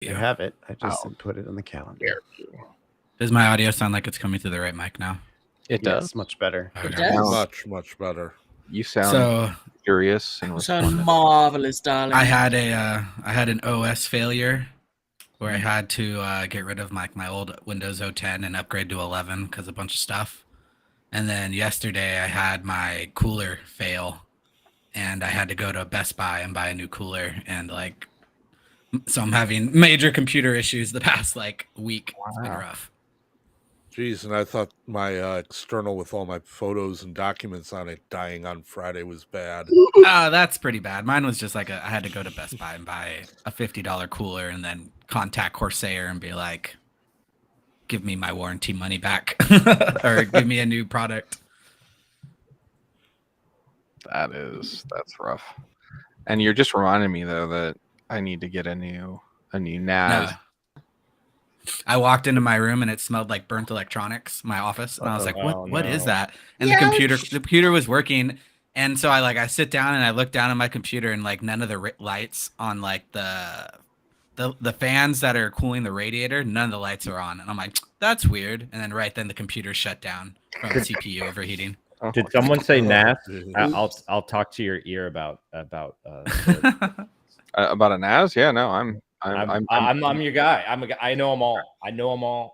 You have it. I just Oh. put it on the calendar. Does my audio sound like it's coming through the right mic now? It does. Much better. It Okay. does. Much better. You sound So curious and You sound responsive. marvelous, darling. I had an OS failure where I had to get rid of my old Windows 10 and upgrade to 11 because of a bunch of stuff. And then yesterday I had my cooler fail, and I had to go to Best Buy and buy a new cooler, and so I'm having major computer issues the past week. Wow. It's been rough. Jeez, and I thought my external with all my photos and documents on it dying on Friday was bad. That's pretty bad. Mine was just I had to go to Best Buy and buy a $50 cooler and then contact Corsair and be like, give me my warranty money back or give me a new product. That's rough. And you're just reminding me though that I need to get a new NAS. No. I walked into my room and it smelled like burnt electronics, my office, and I was like, "What is that?" And the computer was working, and so I sit down and I look down at my computer and none of the lights on the fans that are cooling the radiator, none of the lights are on, and I'm like, "That's weird." And then right then the computer shut down from the CPU overheating. Did someone say NAS? I'll talk to your ear about about a NAS. Yeah, no, I'm your guy. I know them all.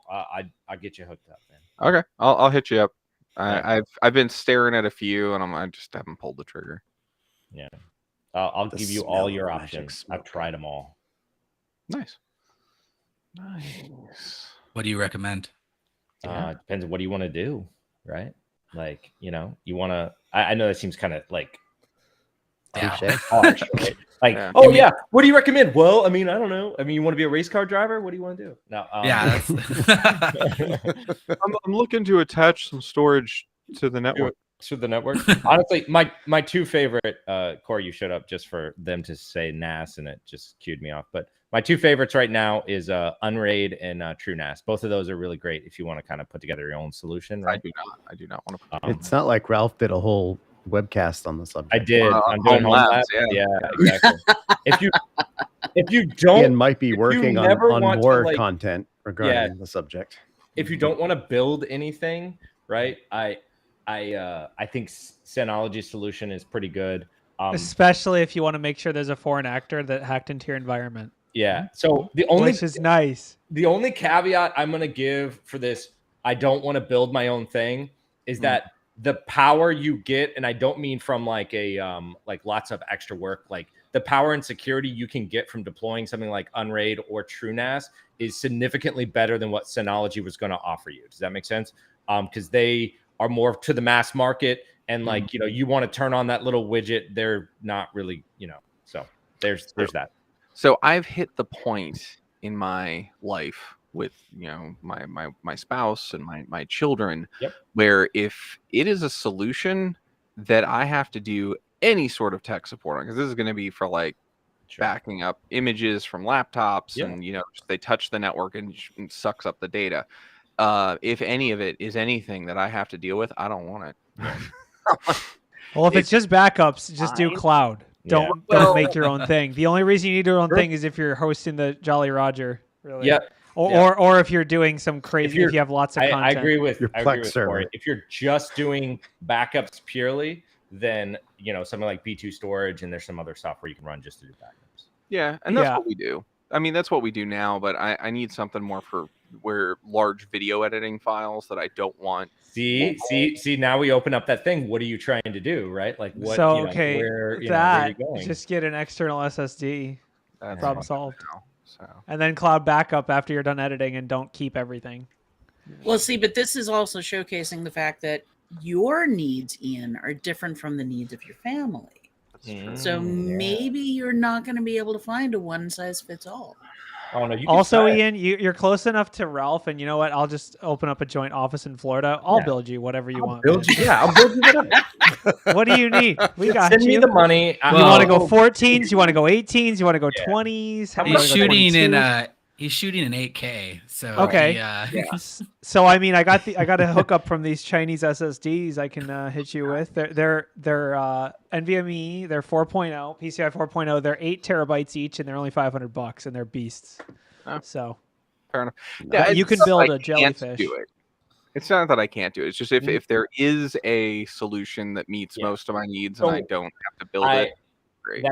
I'll get you hooked up, man. Okay, I'll hit you up. I've been staring at a few, and I just haven't pulled the trigger. Yeah, I'll give you all your options. I've tried them all. Nice. What do you recommend? Depends on what do you want to do, right? You want to. I know that seems kind of harsh, right? What do you recommend? Well, I mean, I don't know. I mean, you want to be a race car driver? What do you want to do? No, that's... I'm looking to attach some storage to the network. To the network. Honestly, my two favorite, Corey, you showed up just for them to say NAS, and it just cued me off. But my two favorites right now is Unraid and TrueNAS. Both of those are really great if you want to kind of put together your own solution. Right? I do not want to. It's not like Ralph did a whole webcast on the subject. I did. I'm doing home labs. Yeah, exactly. if you don't, Ian might be working on more content regarding the subject. If you don't want to build anything, right? I think Synology's solution is pretty good. Especially if you want to make sure there's a foreign actor that hacked into your environment. Yeah. So which is nice. The only caveat I'm going to give for this, I don't want to build my own thing, is that the power you get, and I don't mean from lots of extra work, the power and security you can get from deploying something like Unraid or TrueNAS is significantly better than what Synology was going to offer you. Does that make sense? Because they are more to the mass market, and you want to turn on that little widget, they're not really, so there's that. So I've hit the point in my life with my spouse and my children, where if it is a solution that I have to do any sort of tech support on, because this is going to be for backing up images from laptops, and they touch the network and sucks up the data. If any of it is anything that I have to deal with, I don't want it. Well, if it's just backups, just do cloud. Don't make your own thing. The only reason you need your own thing is if you're hosting the Jolly Roger. Really. Yeah. Or if you're doing some crazy, if you have lots of content. I agree with server. Corey. If you're just doing backups purely, then something like B2 storage, and there's some other software you can run just to do backups. Yeah, and that's what we do. I mean, that's what we do now, but I need something more for where large video editing files that I don't want. See, now we open up that thing. What are you trying to do, right? Like what? So, where are you going? Just get an external SSD. That's problem solved. So. And then cloud backup after you're done editing, and don't keep everything. Well, see, but this is also showcasing the fact that your needs, Ian, are different from the needs of your family. So maybe you're not going to be able to find a one-size-fits-all. Oh, no, also, Ian, you're close enough to Ralph, and you know what? I'll just open up a joint office in Florida. I'll build you whatever you want. I'll build you whatever. What do you need? We got Send me the money. You want to go 14s? You want to go 18s? You want to go 20s? He's shooting an 8K. So okay. So I mean, I got a hookup from these Chinese SSDs. I can hit you with. They're NVMe. They're 4.0 PCI 4.0. They're 8 terabytes each, and they're only $500, and they're beasts. So fair enough. Yeah, you can build a jellyfish. Do it. It's not that I can't do it. It's just if there is a solution that meets most of my needs and I don't have to build it. Great.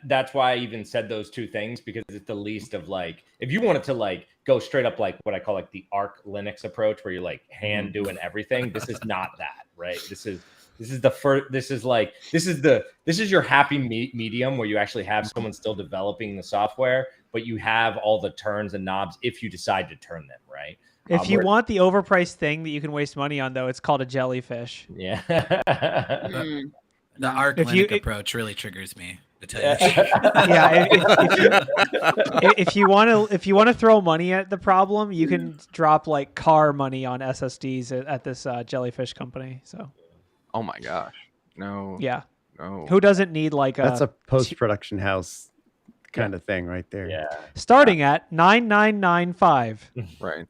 That's why I even said those two things, because it's the least of like, if you wanted to like go straight up like what I call like the Arc Linux approach, where you're like hand doing everything. This is not that, right? This is the first. This is your happy medium where you actually have someone still developing the software, but you have all the turns and knobs if you decide to turn them, right? If you want the overpriced thing that you can waste money on, though, it's called a jellyfish. Yeah. The Arc Linux approach really triggers me. To tell you. Yeah. If you want to throw money at the problem, you can drop like car money on SSDs at this jellyfish company. So. Oh my gosh! No. Yeah. No. Who doesn't need like that's a post-production house kind of thing right there. Yeah. Starting at $9,995. Right.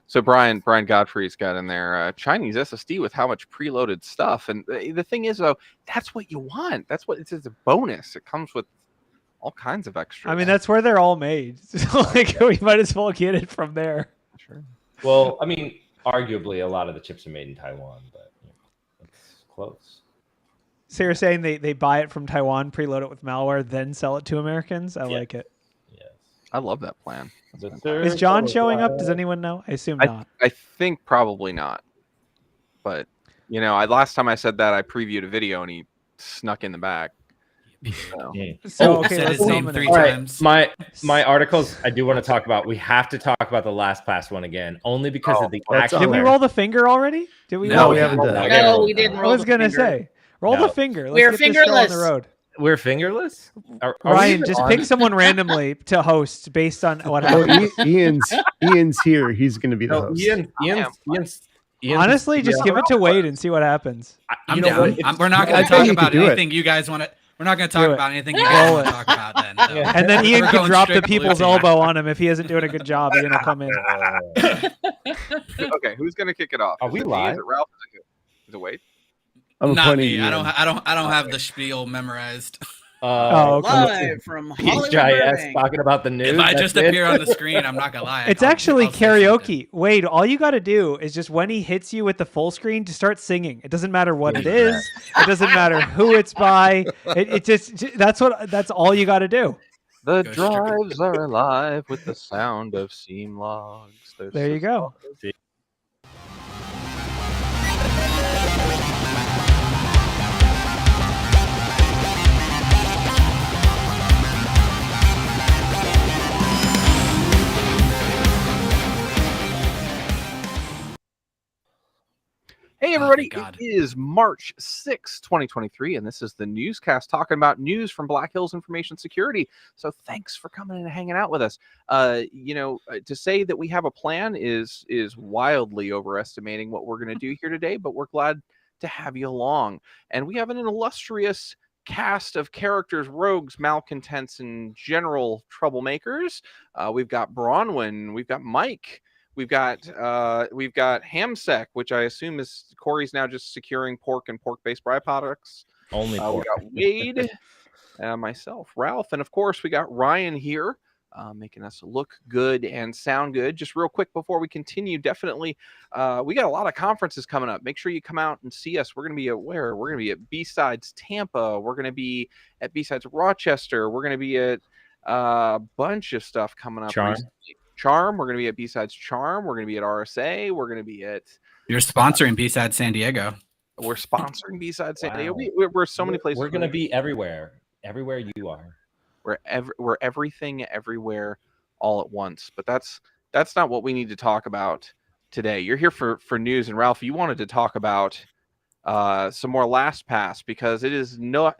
So Brian Godfrey's got in there Chinese SSD with how much preloaded stuff, and the thing is though, that's what you want. That's what it's a bonus. It comes with all kinds of extras. I mean, that's where they're all made. So like, we might as well get it from there. Sure. Well, I mean, arguably a lot of the chips are made in Taiwan, but it's close. So you're saying they buy it from Taiwan, preload it with malware, then sell it to Americans? I like it. Yes. I love that plan. Is John showing up? Does anyone know? I assume not. I think probably not. But, last time I said that, I previewed a video and he snuck in the back. So okay, said his name 3 times. My articles I do want to talk about. We have to talk about the LastPass one again, only because of the action. Did we roll the finger already? Did we? No, we haven't done that. No, we didn't roll. I was gonna say, roll the finger. Let's We're get fingerless. this show on the road. We're fingerless. Are Ryan, just pick someone randomly to host based on what happens. Ian's here. He's going to be the host. Ian's honestly, just give it to Wade and see what happens. I'm down. We're not going to talk about anything you guys want to. We're not going to talk about anything you guys want to talk about then. So. Yeah. And then Ian can drop the people's elbow on him if he isn't doing a good job. Ian will come in. Okay, who's going to kick it off? Are we live? Is it Ralph? Is it Wade? Not me. I don't have the spiel memorized. Live from Hollywood. BHIS talking about the news. If I just appear on the screen, I'm not gonna lie. It's actually karaoke. Wade, all you got to do is just when he hits you with the full screen, to start singing. It doesn't matter what it is. It doesn't matter who it's by. That's all you got to do. The drives are alive with the sound of seam logs. There you go. Hey, everybody. It is March 6, 2023, and this is the newscast talking about news from Black Hills Information Security. So thanks for coming and hanging out with us. To say that we have a plan is wildly overestimating what we're going to do here today, but we're glad to have you along. And we have an illustrious cast of characters, rogues, malcontents, and general troublemakers. We've got Bronwyn, we've got Mike, we've got Hamsec, which I assume is Corey's now just securing pork and pork-based byproducts. Only pork. We got Wade, myself, Ralph, and of course we got Ryan here, making us look good and sound good. Just real quick before we continue, definitely, we got a lot of conferences coming up. Make sure you come out and see us. We're going to be at where? We're going to be at B-Sides Tampa. We're going to be at B-Sides Rochester. We're going to be at a bunch of stuff coming up. Charm. We're going to be at B-Sides Charm. We're going to be at RSA. We're going to be at... You're sponsoring B-Sides San Diego. We're sponsoring B-Sides San Diego. We're so many places. We're going to be everywhere. Everywhere you are. We're everything everywhere all at once. But that's not what we need to talk about today. You're here for news. And Ralph, you wanted to talk about some more LastPass, because it is not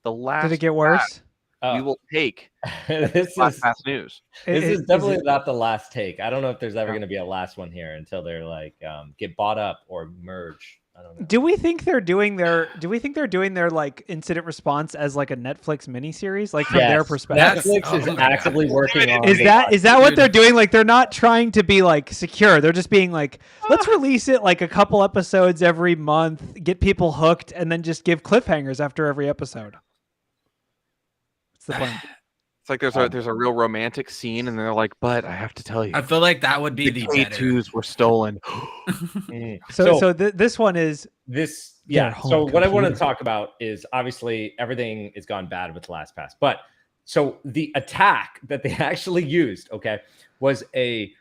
the last. Did it get worse? We will take this LastPass news. This is definitely not the last take. I don't know if there's ever going to be a last one here until they're like get bought up or merge. I don't know. Do we think they're doing their like incident response as like a Netflix miniseries, like from their perspective? Netflix is actively working on. Is that what they're doing? Like they're not trying to be like secure. They're just being like, let's release it like a couple episodes every month, get people hooked, and then just give cliffhangers after every episode. What's the plan? It's like there's a real romantic scene, and they're like, "But I have to tell you, I feel like that would be the K2s were stolen." So this one is this. Yeah. So what I want to talk about is obviously everything has gone bad with LastPass, but so the attack that they actually used, was a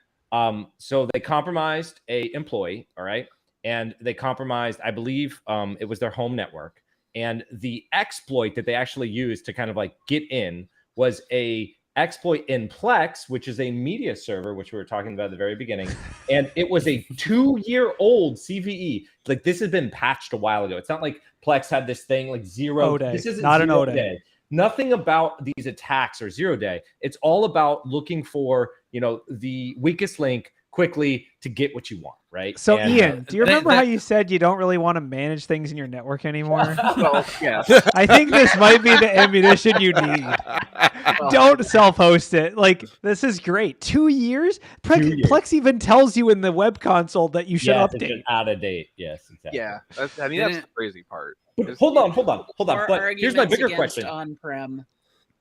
so they compromised a employee, all right, and they compromised, I believe, it was their home network, and the exploit that they actually used to kind of like get in was a exploit in Plex, which is a media server, which we were talking about at the very beginning, and it was a 2-year-old CVE. Like this has been patched a while ago. It's not like Plex had this thing like 0 day. This isn't not an O-day. Nothing about these attacks are 0 day. It's all about looking for, the weakest link quickly to get what you want, right? So Ian, do you remember how you said you don't really want to manage things in your network anymore? Well, yeah. I think this might be the ammunition you need. Don't self-host it. Like, this is great. 2 years? Plex even tells you in the web console that you should update. It's out of date. Yes, exactly. Yeah, that's the crazy part. Hold on. But here's my bigger question. On-prem.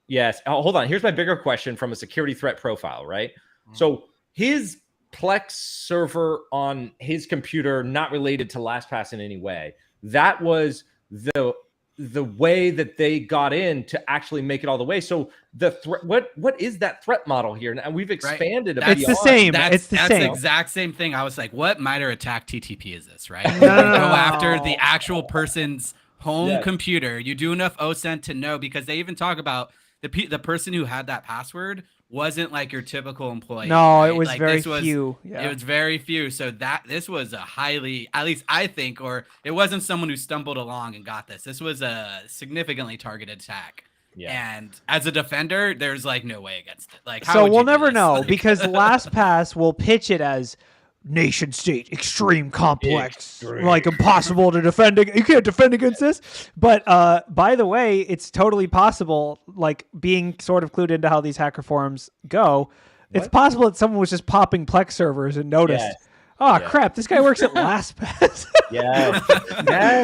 Yes. Hold on. Here's my bigger question from a security threat profile, right? So his Plex server on his computer, not related to LastPass in any way. That was the way that they got in to actually make it all the way. So the threat, what is that threat model here? And we've expanded. It's the same. It's the same. That's the exact same thing. I was like, what MITRE ATT&CK TTP is this, right? No. Go after the actual person's home computer. You do enough OSINT to know, because they even talk about the person who had that password wasn't like your typical employee. No, right? it was very few. Yeah. It was very few. So this was a highly, at least I think, or it wasn't someone who stumbled along and got this. This was a significantly targeted attack. Yeah. And as a defender, there's like no way against it. Like, so we'll never know, because LastPass will pitch it as nation state extreme complex, like impossible to defend. You can't defend against this. But by the way, it's totally possible, like being sort of clued into how these hacker forums go, it's possible that someone was just popping Plex servers and noticed, crap, this guy works at LastPass. Yes,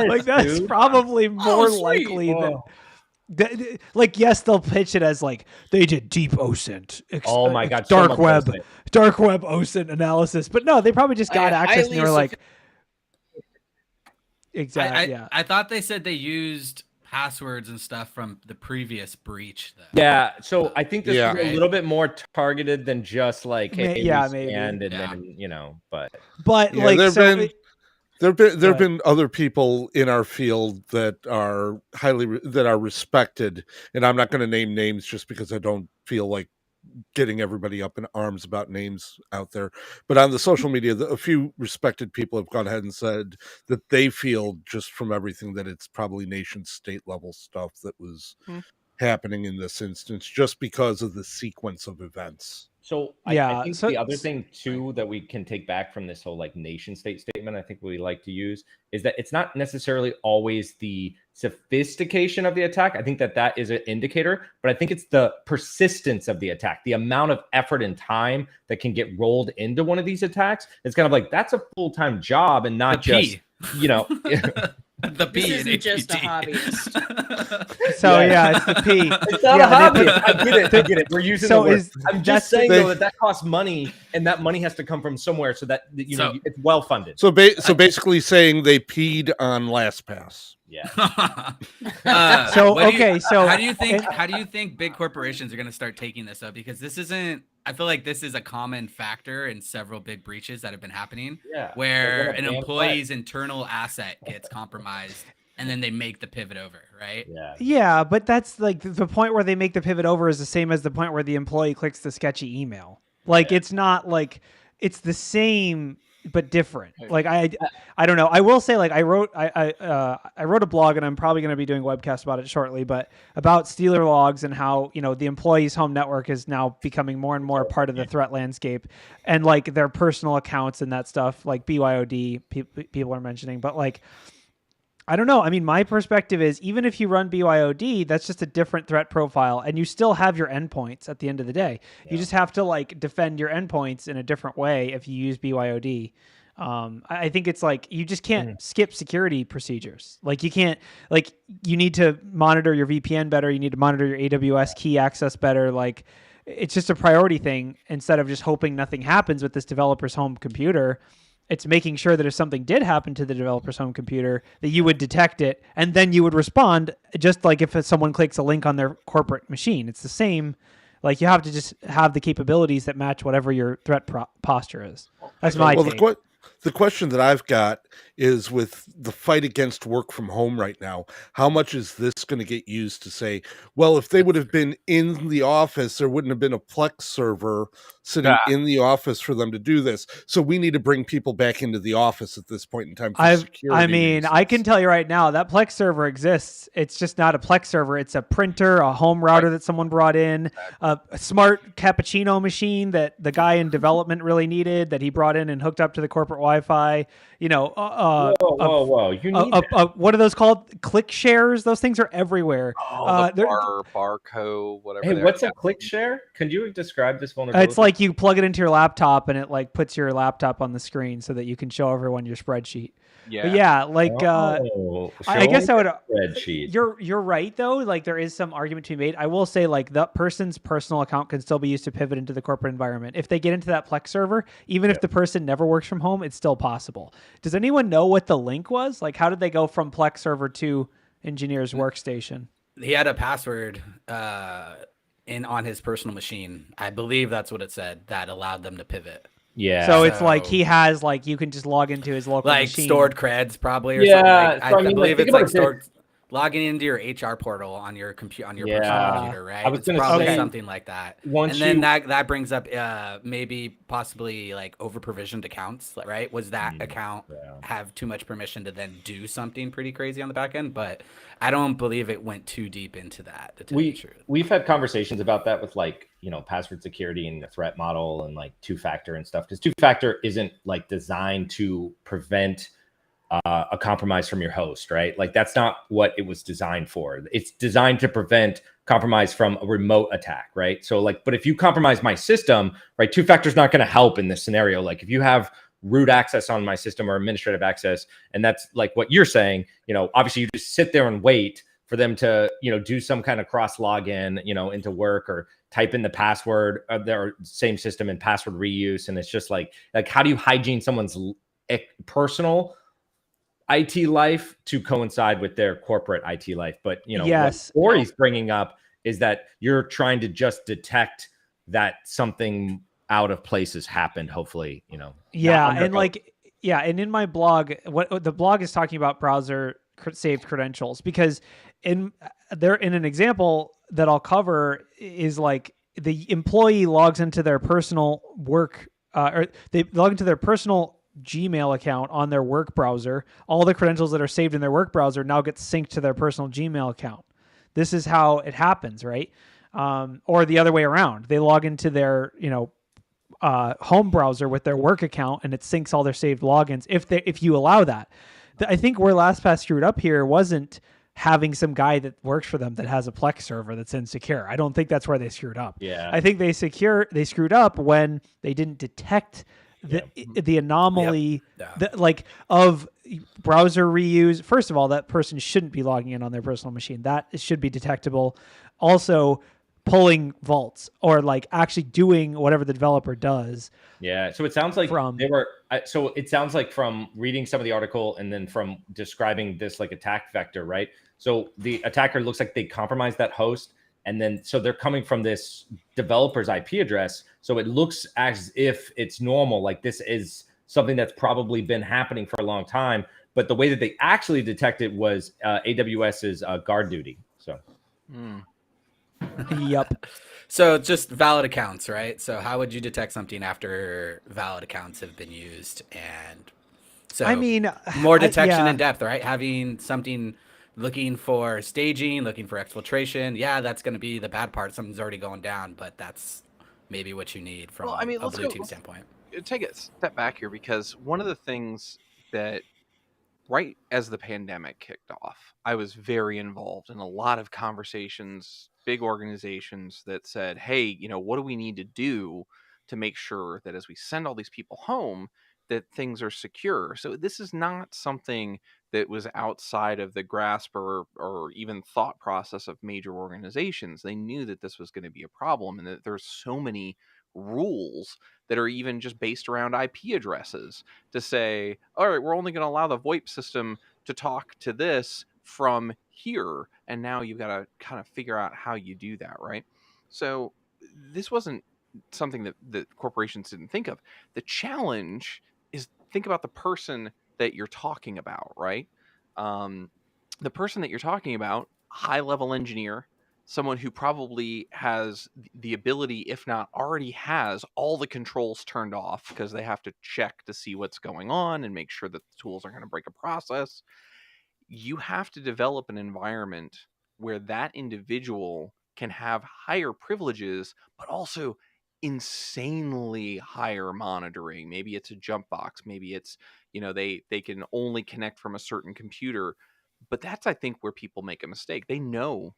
like that's probably more likely than like, yes, they'll pitch it as like they did deep OSINT. Oh my god, dark web OSINT analysis. But no, they probably just got access and they were like, exactly. I thought they said they used passwords and stuff from the previous breach, though. Yeah, so I think this is a little bit more targeted than just like, hey, maybe. And then but like There've been other people in our field that are respected, and I'm not going to name names just because I don't feel like getting everybody up in arms about names out there. But on the social media, a few respected people have gone ahead and said that they feel, just from everything, that it's probably nation state level stuff that was happening in this instance, just because of the sequence of events. So I think the other thing too that we can take back from this whole like nation state statement, I think we like to use, is that it's not necessarily always the sophistication of the attack. I think that is an indicator, but I think it's the persistence of the attack, the amount of effort and time that can get rolled into one of these attacks. It's kind of like, that's a full-time job and not just, The P this isn't just a hobbyist. So it's the P. It's not a hobbyist. I get it. We're using the word. I'm just saying though that costs money, and that money has to come from somewhere, so that it's well funded. So basically saying they peed on LastPass. Yeah. So how do you think big corporations are going to start taking this up? Because this isn't. I feel like this is a common factor in several big breaches that have been happening, where an employee's internal asset gets compromised, and then they make the pivot over, right? Yeah, but that's like the point where they make the pivot over is the same as the point where the employee clicks the sketchy email. Like it's not like it's the same but different. Like I don't know. I will say, like I wrote a blog, and I'm probably going to be doing a webcast about it shortly, but about Stealer logs and how the employee's home network is now becoming more and more a part of the threat landscape, and like their personal accounts and that stuff, like BYOD people are mentioning. But like, I don't know. I mean, my perspective is, even if you run BYOD, that's just a different threat profile, and you still have your endpoints at the end of the day. You just have to like defend your endpoints in a different way if you use BYOD. I think it's like you just can't skip security procedures. Like you can't, like you need to monitor your VPN better. You need to monitor your AWS key access better. Like it's just a priority thing instead of just hoping nothing happens with this developer's home computer. It's making sure that if something did happen to the developer's home computer, that you would detect it and then you would respond, just like if someone clicks a link on their corporate machine. It's the same. Like you have to just have the capabilities that match whatever your threat posture is. That's my take. The question that I've got is, with the fight against work from home right now, how much is this going to get used to say, well, if they would have been in the office, there wouldn't have been a Plex server sitting in the office for them to do this. So we need to bring people back into the office at this point in time. I mean, reasons. I can tell you right now that Plex server exists. It's just not a Plex server. It's a printer, a home router that someone brought in, a smart cappuccino machine that the guy in development really needed, that he brought in and hooked up to the corporate Wi-Fi. You know, whoa! You need what are those called? Click shares. Those things are everywhere. Barco, whatever. Hey, what's a click share? Can you describe this vulnerability? It's like you plug it into your laptop and it like puts your laptop on the screen so that you can show everyone your spreadsheet. Yeah, but yeah, like I guess I would. Spreadsheet. You're right though. Like there is some argument to be made. I will say like that person's personal account can still be used to pivot into the corporate environment. If they get into that Plex server, even if the person never works from home, it's still possible. Does anyone know what the link was? Like how did they go from Plex server to engineer's workstation? He had a password on his personal machine. I believe that's what it said that allowed them to pivot. Yeah. So it's like he has like you can just log into his local machine. Stored creds probably or something. Like, I believe it's like stored logging into your HR portal on your personal computer, right? I was going to say something like that. And then that brings up maybe possibly like over provisioned accounts, right? Was that account have too much permission to then do something pretty crazy on the back end? But I don't believe it went too deep into that. To tell you the truth. We've had conversations about that with like, you know, password security and the threat model and like two-factor and stuff, because two-factor isn't like designed to prevent a compromise from your host, right? Like that's not what it was designed for. It's designed to prevent compromise from a remote attack, right? So like, but if you compromise my system, right, two-factor is not going to help in this scenario. Like if you have root access on my system or administrative access, and that's like what you're saying, you know, obviously you just sit there and wait for them to, you know, do some kind of cross login, you know, into work or type in the password of their same system and password reuse. And it's just like how do you hygiene someone's personal IT life to coincide with their corporate IT life? But, you know, what Corey's bringing up is that you're trying to just detect that something out of place has happened, hopefully, you know. Yeah. And and in my blog, what the blog is talking about browser saved credentials, because in an example that I'll cover is like the employee logs into their personal work or they log into their personal Gmail account on their work browser. All the credentials that are saved in their work browser now get synced to their personal Gmail account. This is how it happens, right? Or the other way around. They log into their, you know, home browser with their work account and it syncs all their saved logins if you allow that. I think where LastPass screwed up here wasn't having some guy that works for them that has a Plex server that's insecure. I don't think that's where they screwed up. Yeah. I think they screwed up when they didn't detect the anomaly of browser reuse. First of all, that person shouldn't be logging in on their personal machine. That should be detectable. Also, pulling vaults or like actually doing whatever the developer does. Yeah. So it sounds like it sounds like from reading some of the article and then from describing this like attack vector, right? So the attacker looks like they compromised that host. And then, so they're coming from this developer's IP address. So it looks as if it's normal. Like this is something that's probably been happening for a long time. But the way that they actually detected was AWS's guard duty. So. Yep. So it's just valid accounts, right? So how would you detect something after valid accounts have been used? And so I mean, more detection in depth, right? Having something looking for staging, looking for exfiltration. Yeah, that's going to be the bad part. Something's already going down, but that's maybe what you need from a blue team standpoint. Take a step back here, because one of the things that right as the pandemic kicked off, I was very involved in a lot of conversations, big organizations that said, hey, you know, what do we need to do to make sure that as we send all these people home, that things are secure. So this is not something that was outside of the grasp or even thought process of major organizations. They knew that this was going to be a problem, and that there's so many rules that are even just based around IP addresses to say, all right, we're only going to allow the VoIP system to talk to this from here. And now you've got to kind of figure out how you do that, right? So this wasn't something that corporations didn't think of. The challenge is, think about the person that you're talking about, right? The person that you're talking about, high-level engineer, someone who probably has the ability, if not already has, all the controls turned off because they have to check to see what's going on and make sure that the tools are going to break a process. You have to develop an environment where that individual can have higher privileges, but also insanely higher monitoring. Maybe it's a jump box. Maybe it's, they can only connect from a certain computer. But that's, I think, where people make a mistake. They know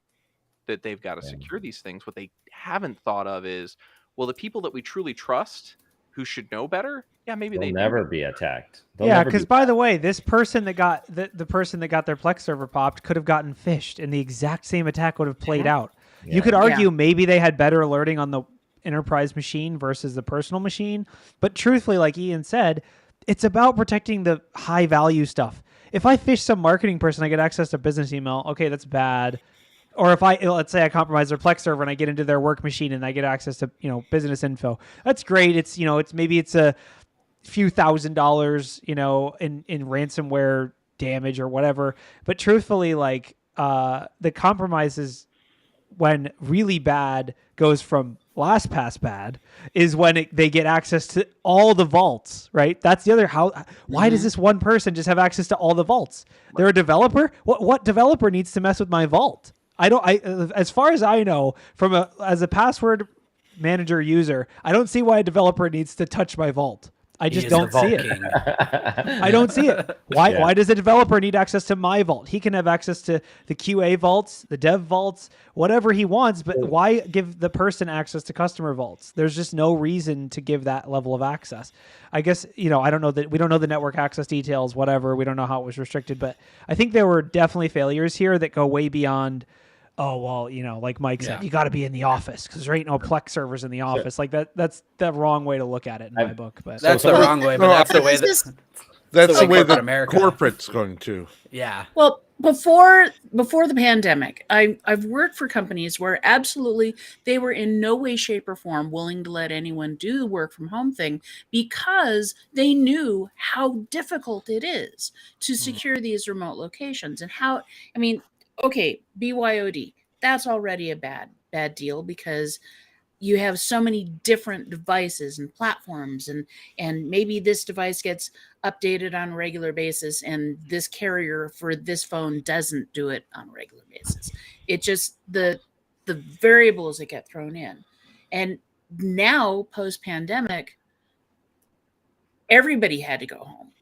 that they've got to secure these things. What they haven't thought of is, well, the people that we truly trust, who should know better, maybe they'll never be attacked. Because by the way, this person that got the person that got their Plex server popped could have gotten phished, and the exact same attack would have played out. Yeah. You could argue maybe they had better alerting on the enterprise machine versus the personal machine, but truthfully, like Ian said, it's about protecting the high value stuff. If I phish some marketing person, I get access to business email. Okay, that's bad. Or if let's say I compromise their Plex server and I get into their work machine and I get access to, business info. That's great. It's, it's a few $1,000s, in ransomware damage or whatever. But truthfully, the compromises when really bad goes from LastPass bad is when they get access to all the vaults, right? That's the other, why does this one person just have access to all the vaults? They're a developer. What developer needs to mess with my vault? As far as I know, as a password manager user, I don't see why a developer needs to touch my vault. I just don't see it. I don't see it. Why does a developer need access to my vault? He can have access to the QA vaults, the dev vaults, whatever he wants, but why give the person access to customer vaults? There's just no reason to give that level of access. I guess, I don't know that we don't know the network access details, whatever. We don't know how it was restricted, but I think there were definitely failures here that go way beyond, like Mike said, you got to be in the office because there ain't no Plex servers in the office. That's the wrong way to look at it in my book. But that's the wrong way. But that's the way that's the way that corporate's going to. Yeah. Well, before the pandemic, I've worked for companies where absolutely they were in no way, shape, or form willing to let anyone do the work from home thing because they knew how difficult it is to secure these remote locations and okay, BYOD, that's already a bad deal because you have so many different devices and platforms and maybe this device gets updated on a regular basis and this carrier for this phone doesn't do it on a regular basis. It just, the variables that get thrown in. And now, post-pandemic, everybody had to go home.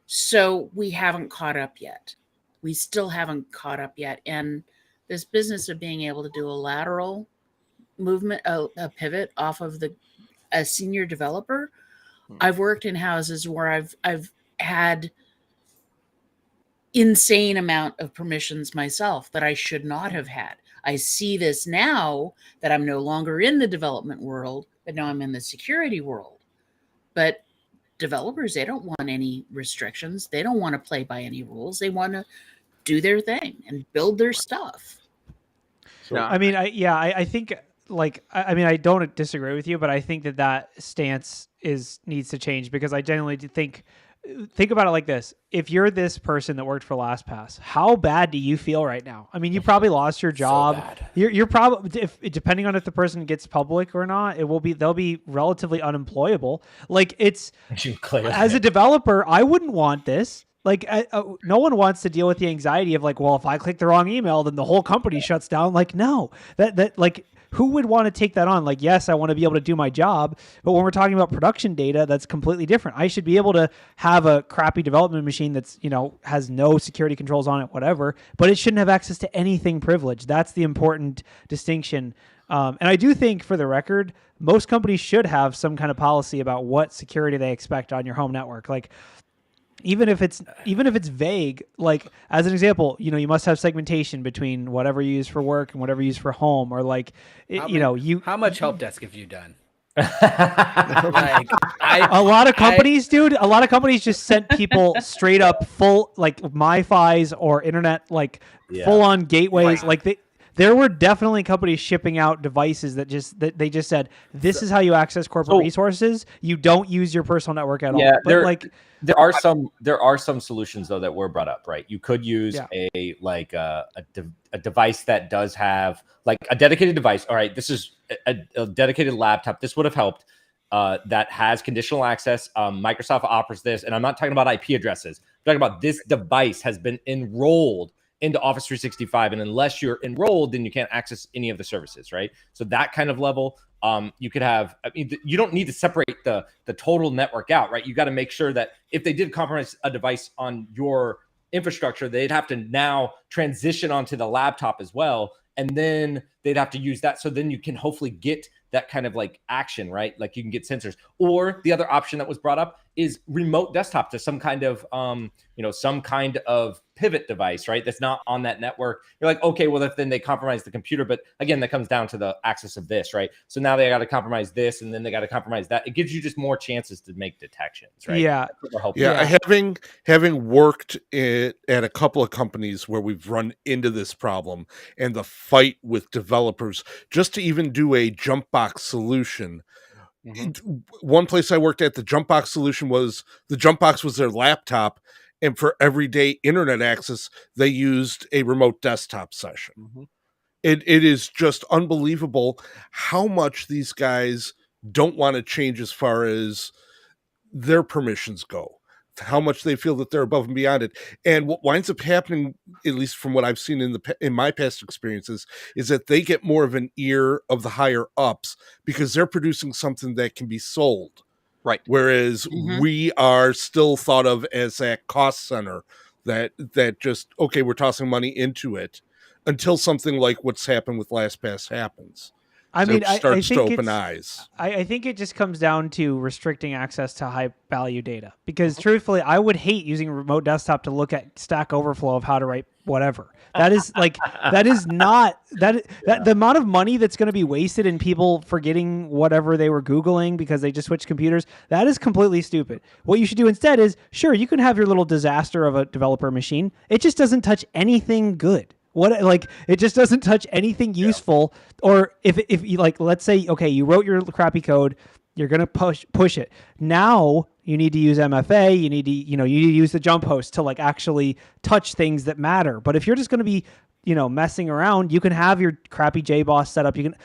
So we haven't caught up yet. We still haven't caught up yet. And this business of being able to do a lateral movement, a pivot off of a senior developer. I've worked in houses where I've had insane amount of permissions myself that I should not have had. I see this now that I'm no longer in the development world, but now I'm in the security world. But developers, they don't want any restrictions. They don't want to play by any rules. They want to do their thing and build their stuff. So, I think I don't disagree with you, but I think that stance needs to change because I genuinely think about it like this. If you're this person that worked for LastPass, how bad do you feel right now? I mean, you probably lost your job. So bad. You're probably, depending on if the person gets public or not, they'll be relatively unemployable. As a developer, I wouldn't want this. No one wants to deal with the anxiety of if I click the wrong email, then the whole company shuts down. No, who would want to take that on? Yes, I want to be able to do my job, but when we're talking about production data, that's completely different. I should be able to have a crappy development machine that's, has no security controls on it, whatever, but it shouldn't have access to anything privileged. That's the important distinction. And I do think, for the record, most companies should have some kind of policy about what security they expect on your home network. Like, even if it's vague, like as an example, you must have segmentation between whatever you use for work and whatever you use for home, or like, how much help desk have you done? A lot of companies just sent people straight up full like MiFi's or internet, like full on gateways. Like there were definitely companies shipping out devices that they just said, this is how you access corporate resources. You don't use your personal network at all. But there are some solutions though that were brought up, right? You could use a device that does have like a dedicated device. All right, this is a dedicated laptop. This would have helped. That has conditional access. Microsoft offers this, and I'm not talking about IP addresses. I'm talking about this device has been enrolled into Office 365, and unless you're enrolled, then you can't access any of the services, right? So that kind of level, you could have. I mean, you don't need to separate the total network out, right? You got to make sure that if they did compromise a device on your infrastructure, they'd have to now transition onto the laptop as well, and then they'd have to use that. So then you can hopefully get that kind of like action, right? Like you can get sensors. Or the other option that was brought up is remote desktop to some kind of pivot device, right? That's not on that network. You're like, okay, well, then they compromise the computer. But again, that comes down to the access of this, right? So now they got to compromise this, and then they got to compromise that. It gives you just more chances to make detections, right? Yeah. Having worked at a couple of companies where we've run into this problem and the fight with developers just to even do a jump box solution. One place I worked at, the jump box solution was their laptop, and for everyday internet access, they used a remote desktop session. It is just unbelievable how much these guys don't want to change as far as their permissions go, how much they feel that they're above and beyond it. And what winds up happening, at least from what I've seen in my past experiences, is that they get more of an ear of the higher ups because they're producing something that can be sold. Right. Whereas we are still thought of as that cost center that just, okay, we're tossing money into it until something like what's happened with LastPass happens. I mean, I think to open eyes. I think it just comes down to restricting access to high value data, because truthfully, I would hate using a remote desktop to look at Stack Overflow of how to write whatever. That is like, the amount of money that's going to be wasted in people forgetting whatever they were Googling because they just switched computers. That is completely stupid. What you should do instead is, sure, you can have your little disaster of a developer machine. It just doesn't touch anything good. It just doesn't touch anything useful. Or if you like, let's say, okay, you wrote your crappy code, you're going to push it. Now you need to use MFA. You need to use the jump host to like actually touch things that matter. But if you're just going to be, messing around, you can have your crappy JBoss set up. You can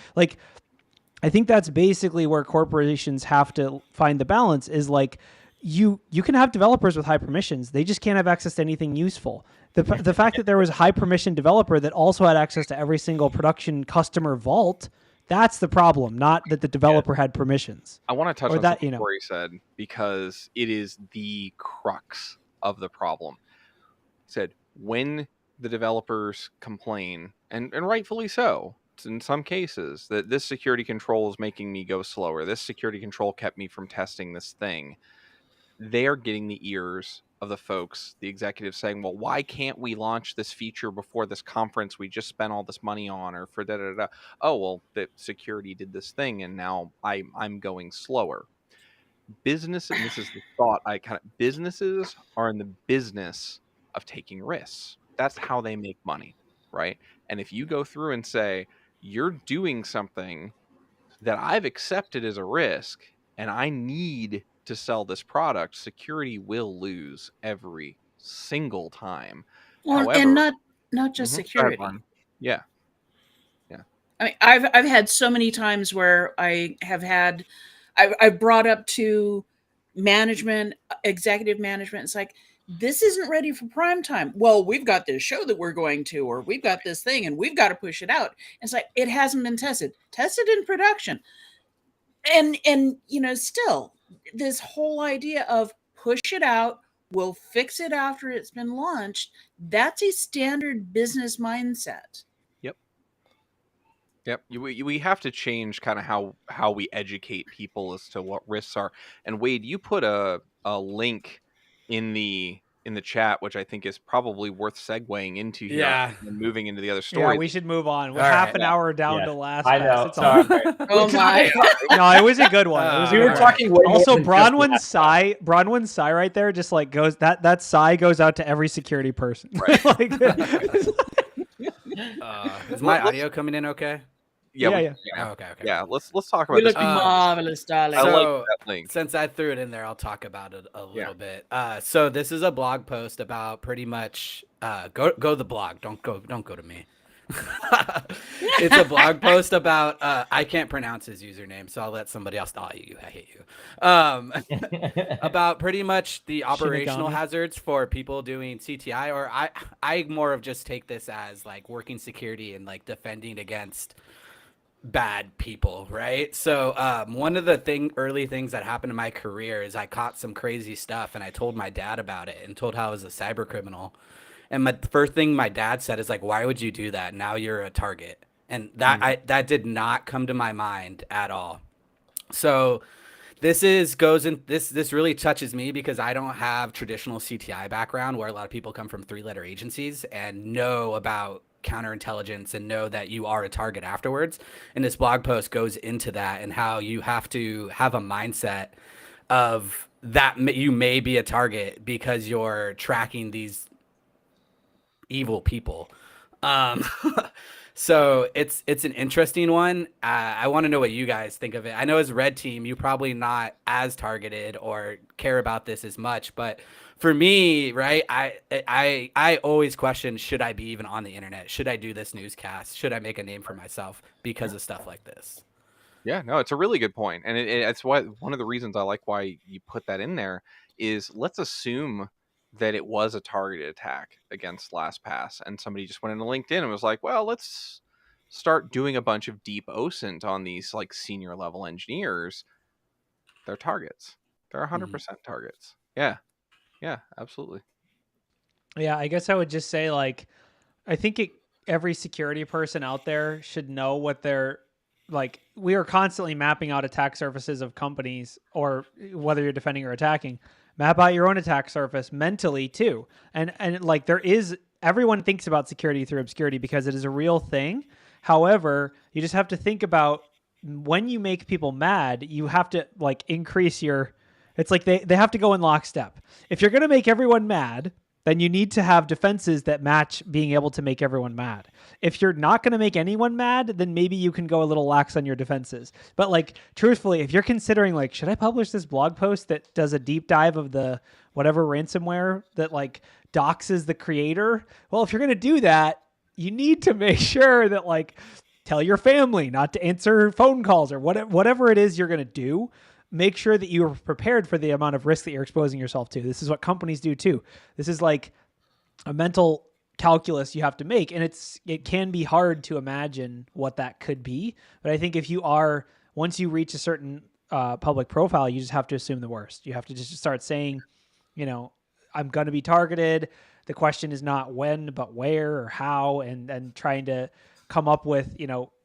I think that's basically where corporations have to find the balance, is like, you can have developers with high permissions. They just can't have access to anything useful. The fact that there was a high permission developer that also had access to every single production customer vault, that's the problem, not that the developer had permissions. I want to touch on something Corey said, because it is the crux of the problem. He said, when the developers complain, and rightfully so, in some cases, that this security control is making me go slower, this security control kept me from testing this thing, they are getting the ears of the folks, the executives, saying, well, why can't we launch this feature before this conference we just spent all this money on, or for da-da-da. Oh, well, the security did this thing, and now I'm going slower. Business, and this is the thought, businesses are in the business of taking risks. That's how they make money, right? And if you go through and say, you're doing something that I've accepted as a risk, and I need to sell this product, security will lose every single time. Well, however, and not just security. Yeah. I mean, I've had so many times where I brought up to management, executive management. It's like, this isn't ready for prime time. Well, we've got this show that we're going to, or we've got this thing and we've got to push it out. It's like, it hasn't been tested in production. And still this whole idea of push it out, we'll fix it after it's been launched. That's a standard business mindset. Yep. Yep, we have to change kind of how we educate people as to what risks are. And Wade, you put a link in the chat, which I think is probably worth segueing into here. Yeah. And moving into the other story. Yeah, we should move on. We're All half right. an hour down to LastPass. I know. It's all Sorry. Oh my! No, it was a good one. It was a We good were one. talking way more Also, than just LastPass. Bronwyn's sigh right there just like goes that sigh goes out to every security person. Right. Like, Is my audio coming in okay? Yeah. Oh, okay. Yeah, let's talk about You this. look marvelous, darling. I So, like that link. Since I threw it in there, I'll talk about it a little bit. So this is a blog post about pretty much go to the blog. Don't go to me. It's a blog post about I can't pronounce his username, so I'll let somebody else. Oh, I hate you. About pretty much the operational hazards for people doing CTI, or I more of just take this as like working security and like defending against bad people, right? So one of the early things that happened in my career is I caught some crazy stuff, and I told my dad about it and told how I was a cyber criminal. And the first thing my dad said is like, "Why would you do that? Now you're a target." And that did not come to my mind at all. So this really touches me because I don't have traditional CTI background where a lot of people come from 3-letter agencies and know about counterintelligence and know that you are a target afterwards. And this blog post goes into that and how you have to have a mindset of that you may be a target because you're tracking these evil people. So it's an interesting one. I want to know what you guys think of it. I know as Red Team, you probably not as targeted or care about this as much, but for me, right, I always question, should I be even on the internet? Should I do this newscast? Should I make a name for myself because of stuff like this? Yeah, no, it's a really good point. And it's one of the reasons I like why you put that in there is let's assume that it was a targeted attack against LastPass and somebody just went into LinkedIn and was like, well, let's start doing a bunch of deep OSINT on these like senior level engineers. They're targets. They're 100% targets. Yeah, absolutely. Yeah, I guess I would just say like, I think every security person out there should know what they're like. We are constantly mapping out attack surfaces of companies, or whether you're defending or attacking. Map out your own attack surface mentally too. And like everyone thinks about security through obscurity because it is a real thing. However, you just have to think about when you make people mad, you have to like increase it's like they have to go in lockstep. If you're going to make everyone mad, then you need to have defenses that match being able to make everyone mad. If you're not going to make anyone mad, then maybe you can go a little lax on your defenses. But like, truthfully, if you're considering like, should I publish this blog post that does a deep dive of the whatever ransomware that like doxes the creator? Well, if you're going to do that, you need to make sure that like, tell your family not to answer phone calls or whatever it is you're going to do. Make sure that you are prepared for the amount of risk that you're exposing yourself to. This is what companies do too. This is like a mental calculus you have to make. And it can be hard to imagine what that could be. But I think once you reach a certain public profile, you just have to assume the worst. You have to just start saying, I'm going to be targeted. The question is not when, but where or how, and trying to come up with,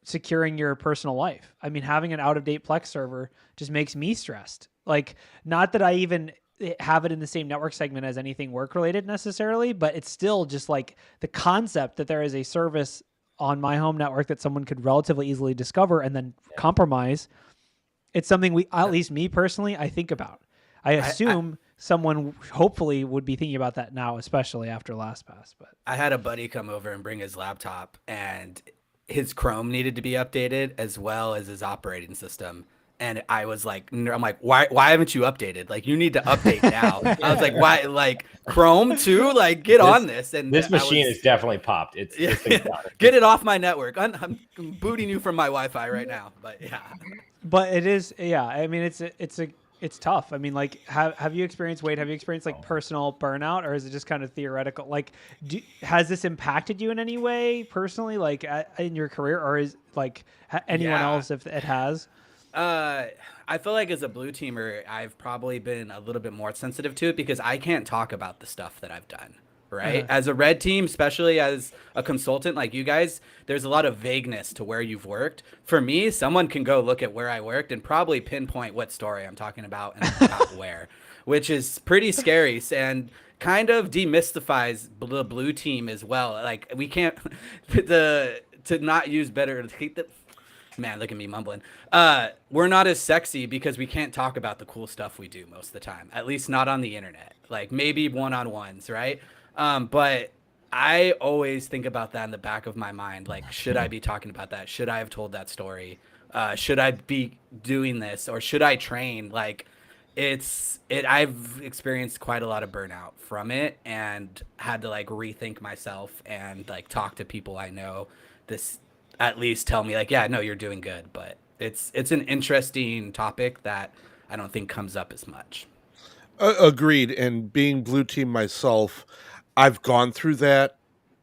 securing your personal life. I mean, having an out-of-date Plex server just makes me stressed. Like, not that I even have it in the same network segment as anything work-related necessarily, but it's still just like the concept that there is a service on my home network that someone could relatively easily discover and then compromise. It's something at least me personally, I think about. I assume someone hopefully would be thinking about that now, especially after LastPass. But I had a buddy come over and bring his laptop, and his Chrome needed to be updated as well as his operating system. And I was like, why haven't you updated? Like, you need to update now. I was like, why? Like, Chrome too? Like, get on this. And this machine is definitely popped. It's get it off my network. I'm booting you from my Wi-Fi right now. But yeah. But it is, yeah. I mean, it's tough. I mean, like, have you experienced, Wade, like personal burnout, or is it just kind of theoretical? Like, has this impacted you in any way personally, like in your career, or is like anyone else if it has? I feel like as a blue teamer, I've probably been a little bit more sensitive to it because I can't talk about the stuff that I've done. right? As a red team, especially as a consultant like you guys, there's a lot of vagueness to where you've worked. For me, someone can go look at where I worked and probably pinpoint what story I'm talking about and about where, which is pretty scary and kind of demystifies the blue team as well. Like we can't to not use better. Man, look at me mumbling. We're not as sexy because we can't talk about the cool stuff we do most of the time, at least not on the internet. Like maybe one-on-ones, right? But I always think about that in the back of my mind. Like, should I be talking about that? Should I have told that story? Should I be doing this, or should I train? Like, I've experienced quite a lot of burnout from it, and had to like rethink myself and like talk to people I know. This at least tell me like, yeah, no, you're doing good. But it's an interesting topic that I don't think comes up as much. Agreed. And being blue team myself, I've gone through that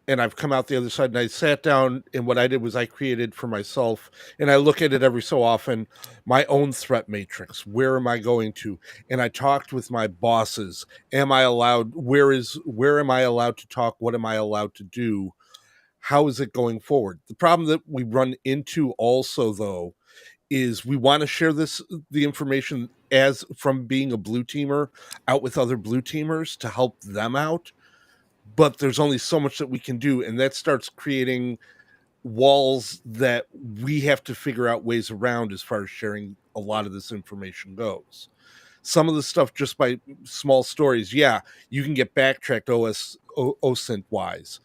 and I've come out the other side, and I sat down, and what I did was I created for myself, and I look at it every so often, my own threat matrix. Where am I going to? And I talked with my bosses. Am I allowed? Where am I allowed to talk? What am I allowed to do? How is it going forward? The problem that we run into also, though, is we want to share the information as from being a blue teamer out with other blue teamers to help them out. But there's only so much that we can do. And that starts creating walls that we have to figure out ways around as far as sharing a lot of this information goes. Some of the stuff just by small stories, yeah, you can get backtracked OSINT wise.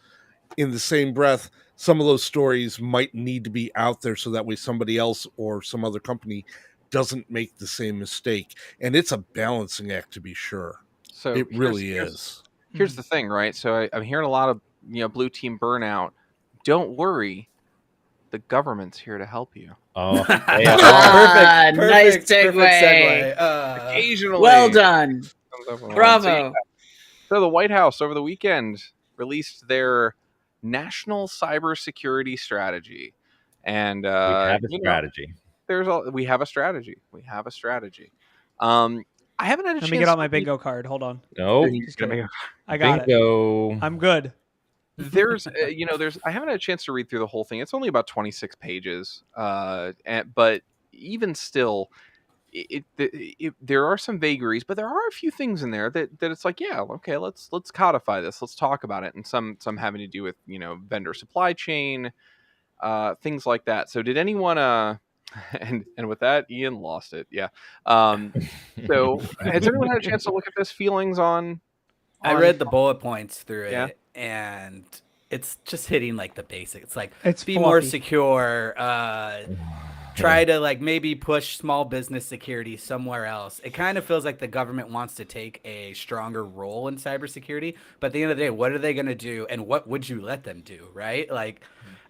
In the same breath, some of those stories might need to be out there so that way somebody else or some other company doesn't make the same mistake. And it's a balancing act, to be sure. So it really is. Here's the thing, right? So I'm hearing a lot of blue team burnout. Don't worry, the government's here to help you. Oh, perfect. Nice segue. Occasionally, well done. Bravo. So the White House over the weekend released their national cybersecurity strategy, and we have a strategy. We have a strategy. I haven't had a chance. Let me get out my bingo card. Hold on. No, I got bingo. it. I'm good. There's I haven't had a chance to read through the whole thing. It's only about 26 pages, but even still, there are some vagaries, but there are a few things in there that it's like, yeah, okay, let's codify this, let's talk about it, and some having to do with vendor supply chain, things like that. So did anyone and with that, Ian lost it. Yeah. So has anyone had a chance to look at this? Feelings on? I read the bullet points through it, and it's just hitting like the basics. It's like, be more secure. Try to like maybe push small business security somewhere else. It kind of feels like the government wants to take a stronger role in cybersecurity, but at the end of the day, what are they going to do, and what would you let them do, right? Like,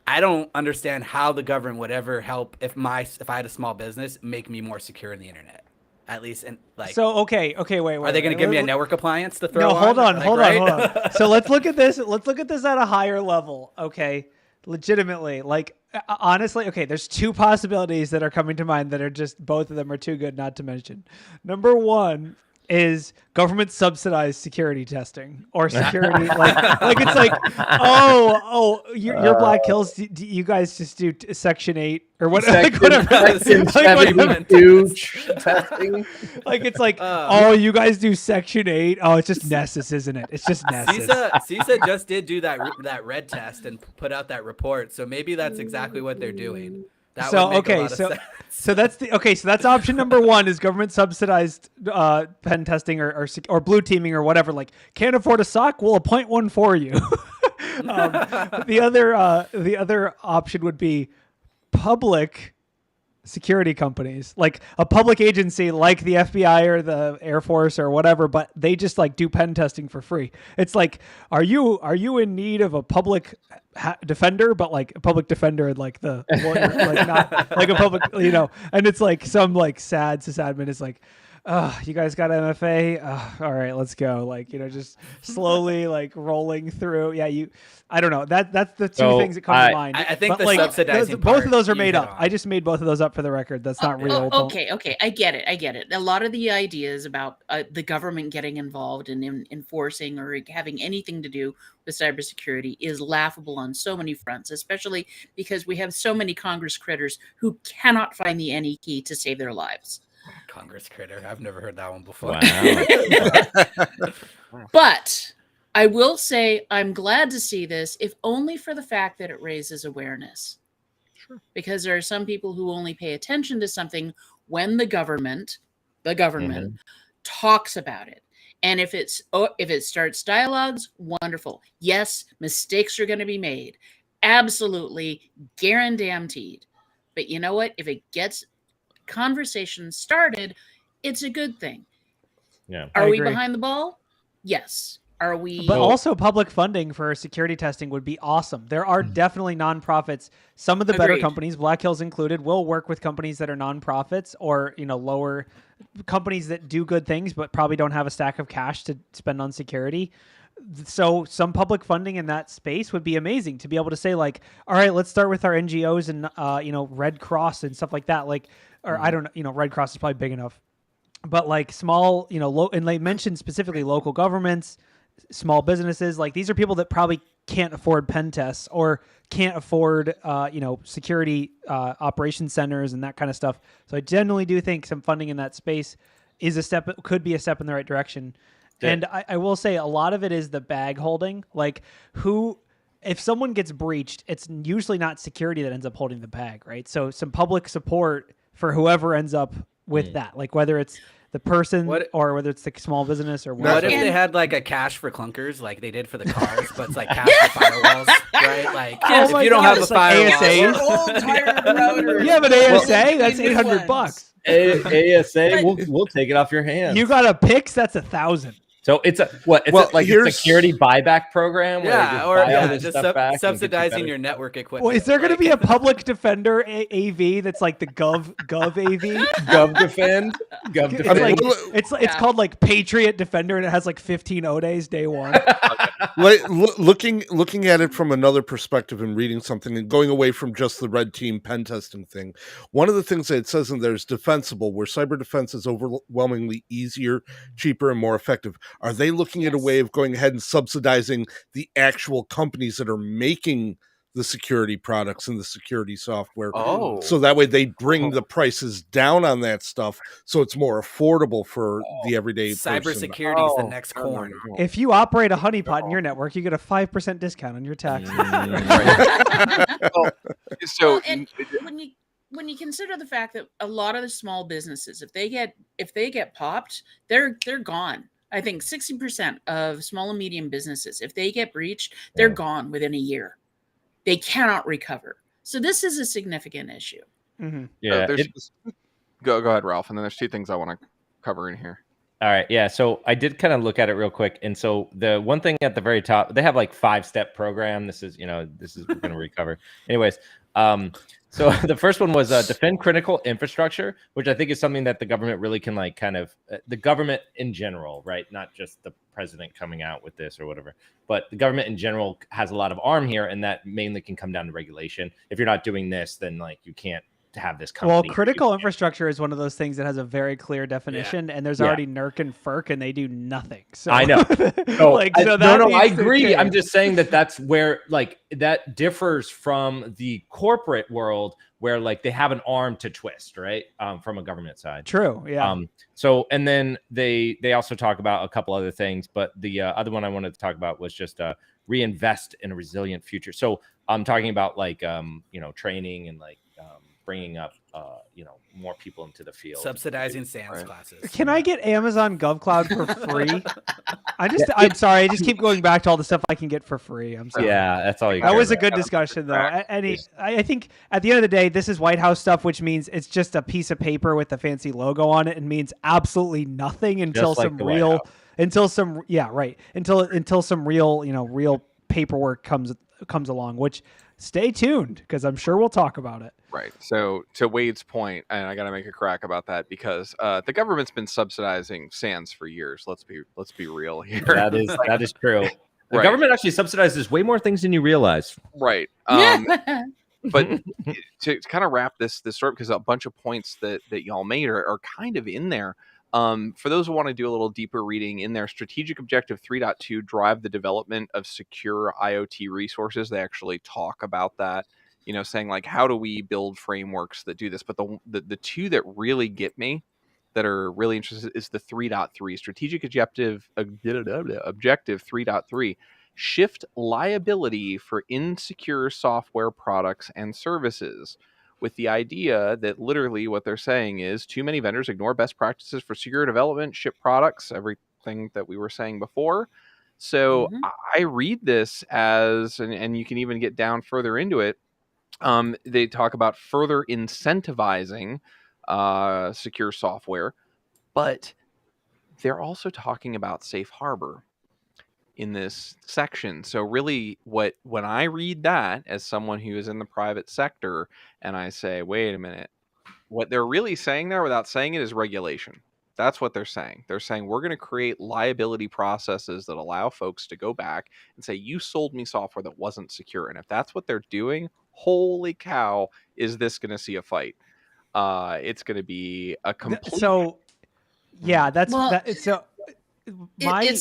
I don't understand how the government would ever help if I had a small business make me more secure in the internet. At least in like. So okay, wait. Are they going to give me a network appliance to throw? No, hold on. So let's look at this. Let's look at this at a higher level. Okay, legitimately, like honestly, okay. There's two possibilities that are coming to mind that are just both of them are too good not to mention. Number one is government subsidized security testing or security like it's like your Black Hills, do you guys just do Section 8 or what? Whatever. Testing. Like it's like you guys do Section 8. Oh, it's just Nessus, isn't it? It's just Nessus. CISA just did do that red test and put out that report, so maybe that's exactly what they're doing. So that's option number one is government subsidized pen testing or blue teaming or whatever. Like, can't afford a SOC, we'll appoint one for you. The other option would be public security companies, like a public agency like the FBI or the Air Force or whatever, but they just like do pen testing for free. It's like, are you in need of a public defender, but like a public defender, like the lawyer, like not like a public, and it's like some like sad sysadmin is like, you guys got MFA? All right, let's go. Like, just slowly like rolling through. Yeah, I don't know. That's the two things that come to mind. I think the subsidizing both of those are made up. I just made both of those up for the record. That's not real. Okay. I get it. A lot of the ideas about the government getting involved in enforcing or having anything to do with cybersecurity is laughable on so many fronts, especially because we have so many Congress critters who cannot find the any key to save their lives. Congress critter. I've never heard that one before. Wow. But I will say I'm glad to see this, if only for the fact that it raises awareness. Sure. Because there are some people who only pay attention to something when the government talks about it. And if it starts dialogues, wonderful. Yes, mistakes are going to be made. Absolutely guaranteed. But you know what? If it gets conversation started, it's a good thing. Yeah. Are we behind the ball? Yes. Are we? But also public funding for security testing would be awesome. There are definitely nonprofits. Some of the better companies, Black Hills included, will work with companies that are nonprofits or, lower companies that do good things, but probably don't have a stack of cash to spend on security. So some public funding in that space would be amazing to be able to say, like, all right, let's start with our NGOs and, Red Cross and stuff like that. Like, or I don't know, Red Cross is probably big enough, but like small, and they mentioned specifically local governments, small businesses. Like, these are people that probably can't afford pen tests or can't afford, security operations centers and that kind of stuff. So I generally do think some funding in that space could be a step in the right direction. Yeah. And I will say a lot of it is the bag holding. Like, if someone gets breached, it's usually not security that ends up holding the bag, right? So some public support for whoever ends up with that, like whether it's the person or whether it's the small business or whatever. What if they had like a cash for clunkers like they did for the cars, but it's like cash for firewalls, right? Like, if you don't have a firewall. You have an ASA, that's $800. ASA, we'll take it off your hands. You got a PIX, that's $1,000. So it's a security buyback program? Just subsidizing your network equipment. Well, is there going to be a public defender AV that's like the Gov AV? GovDefend? It's called like Patriot Defender, and it has like 15 O days day one. Looking at it from another perspective and reading something and going away from just the red team pen testing thing, one of the things that it says in there is defensible, where cyber defense is overwhelmingly easier, cheaper, and more effective. Are they looking at a way of going ahead and subsidizing the actual companies that are making the security products and the security software? So that way they bring the prices down on that stuff so it's more affordable for the everyday Cybersecurity is the next corn. If you operate a honeypot in your network, you get a 5% discount on your taxes. When you consider the fact that a lot of the small businesses, if they get popped, they're gone. I think 60% of small and medium businesses, if they get breached, they're gone within a year. They cannot recover. So this is a significant issue. Mm-hmm. Yeah. Go ahead, Ralph. And then there's two things I want to cover in here. All right. Yeah. So I did kind of look at it real quick. And so the one thing at the very top, they have like 5-step program. This is we're going to recover. Anyways. So the first one was defend critical infrastructure, which I think is something that the government really can the government in general, right? Not just the president coming out with this or whatever, but the government in general has a lot of arm here, and that mainly can come down to regulation. If you're not doing this, then you can't have this company. Well, critical infrastructure is one of those things that has a very clear definition, and there's already NERC and FERC, and they do nothing. So I know. I agree. I'm just saying that's where that differs from the corporate world, where they have an arm to twist, right? From a government side. True. Yeah. So, and then they also talk about a couple other things, but the other one I wanted to talk about was just reinvest in a resilient future. So I'm talking about training and bringing up, more people into the field. Subsidizing SANS classes. Can I get Amazon GovCloud for free? I'm sorry. I just keep going back to all the stuff I can get for free. I'm sorry. Yeah, that's all you That was a good discussion, though. I think at the end of the day, this is White House stuff, which means it's just a piece of paper with a fancy logo on it, and means absolutely nothing until some real real paperwork comes along, which stay tuned, because I'm sure we'll talk about it. Right. So to Wade's point, and I got to make a crack about that because the government's been subsidizing SANs for years. Let's be real here. That is true. The government actually subsidizes way more things than you realize. Right. But to kind of wrap this story, because a bunch of points that y'all made are kind of in there. For those who want to do a little deeper reading in there, strategic objective 3.2 drive the development of secure IoT resources. They actually talk about that, saying like, how do we build frameworks that do this? But the two that really get me, that are really interested, is the 3.3 strategic objective 3.3. Shift liability for insecure software products and services, with the idea that literally what they're saying is too many vendors ignore best practices for secure development, ship products, everything that we were saying before. So I read this as, and you can even get down further into it, they talk about further incentivizing secure software, but they're also talking about safe harbor in this section. So really when I read that as someone who is in the private sector and I say, wait a minute, what they're really saying there without saying it is regulation. That's what they're saying. They're saying we're going to create liability processes that allow folks to go back and say, you sold me software that wasn't secure. And if that's what they're doing, holy cow, is this going to see a fight? It's going to be a complete... So yeah,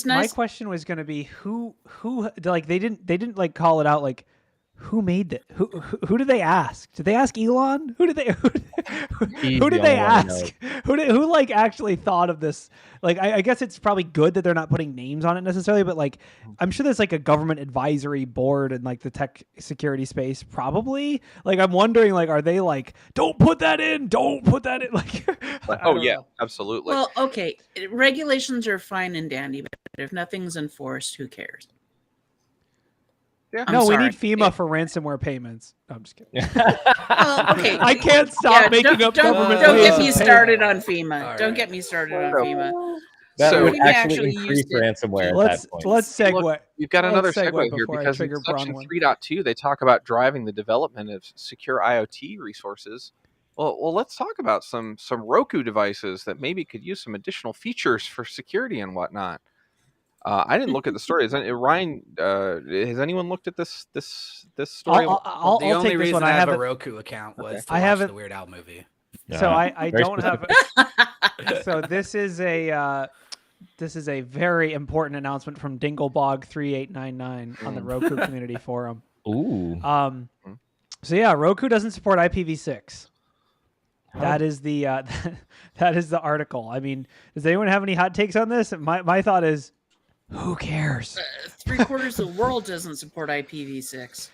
my question was going to be who like they didn't like call it out, like who made it? Who did they ask? Did they ask Elon? Who did they ask? Who like actually thought of this? Like I guess it's probably good that they're not putting names on it necessarily, but like I'm sure there's like a government advisory board in like the tech security space probably. Like I'm wondering, like, are they like, don't put that in, like yeah, absolutely. Well, okay, regulations are fine and dandy, but if nothing's enforced, who cares? Yeah. No, we need FEMA for ransomware payments. No, I'm just kidding. Well, okay. I can't stop making up government. Don't get me started on FEMA. Right. Don't get me started on FEMA. That would actually increase ransomware. Let's segue. Look, you've got another segue here because in section 3.2 they talk about driving the development of secure IoT resources. Well, let's talk about some Roku devices that maybe could use some additional features for security and whatnot. I didn't look at the story. Ryan, has anyone looked at this story? I'll take this one. I have a Roku account was to watch the Weird Al movie. So I don't have. So this is a very important announcement from Dinglebog3899 on the Roku community forum. Ooh. So yeah, Roku doesn't support IPv6. That is the article. I mean, does anyone have any hot takes on this? My thought is, who cares? 3/4 of the world doesn't support IPv6.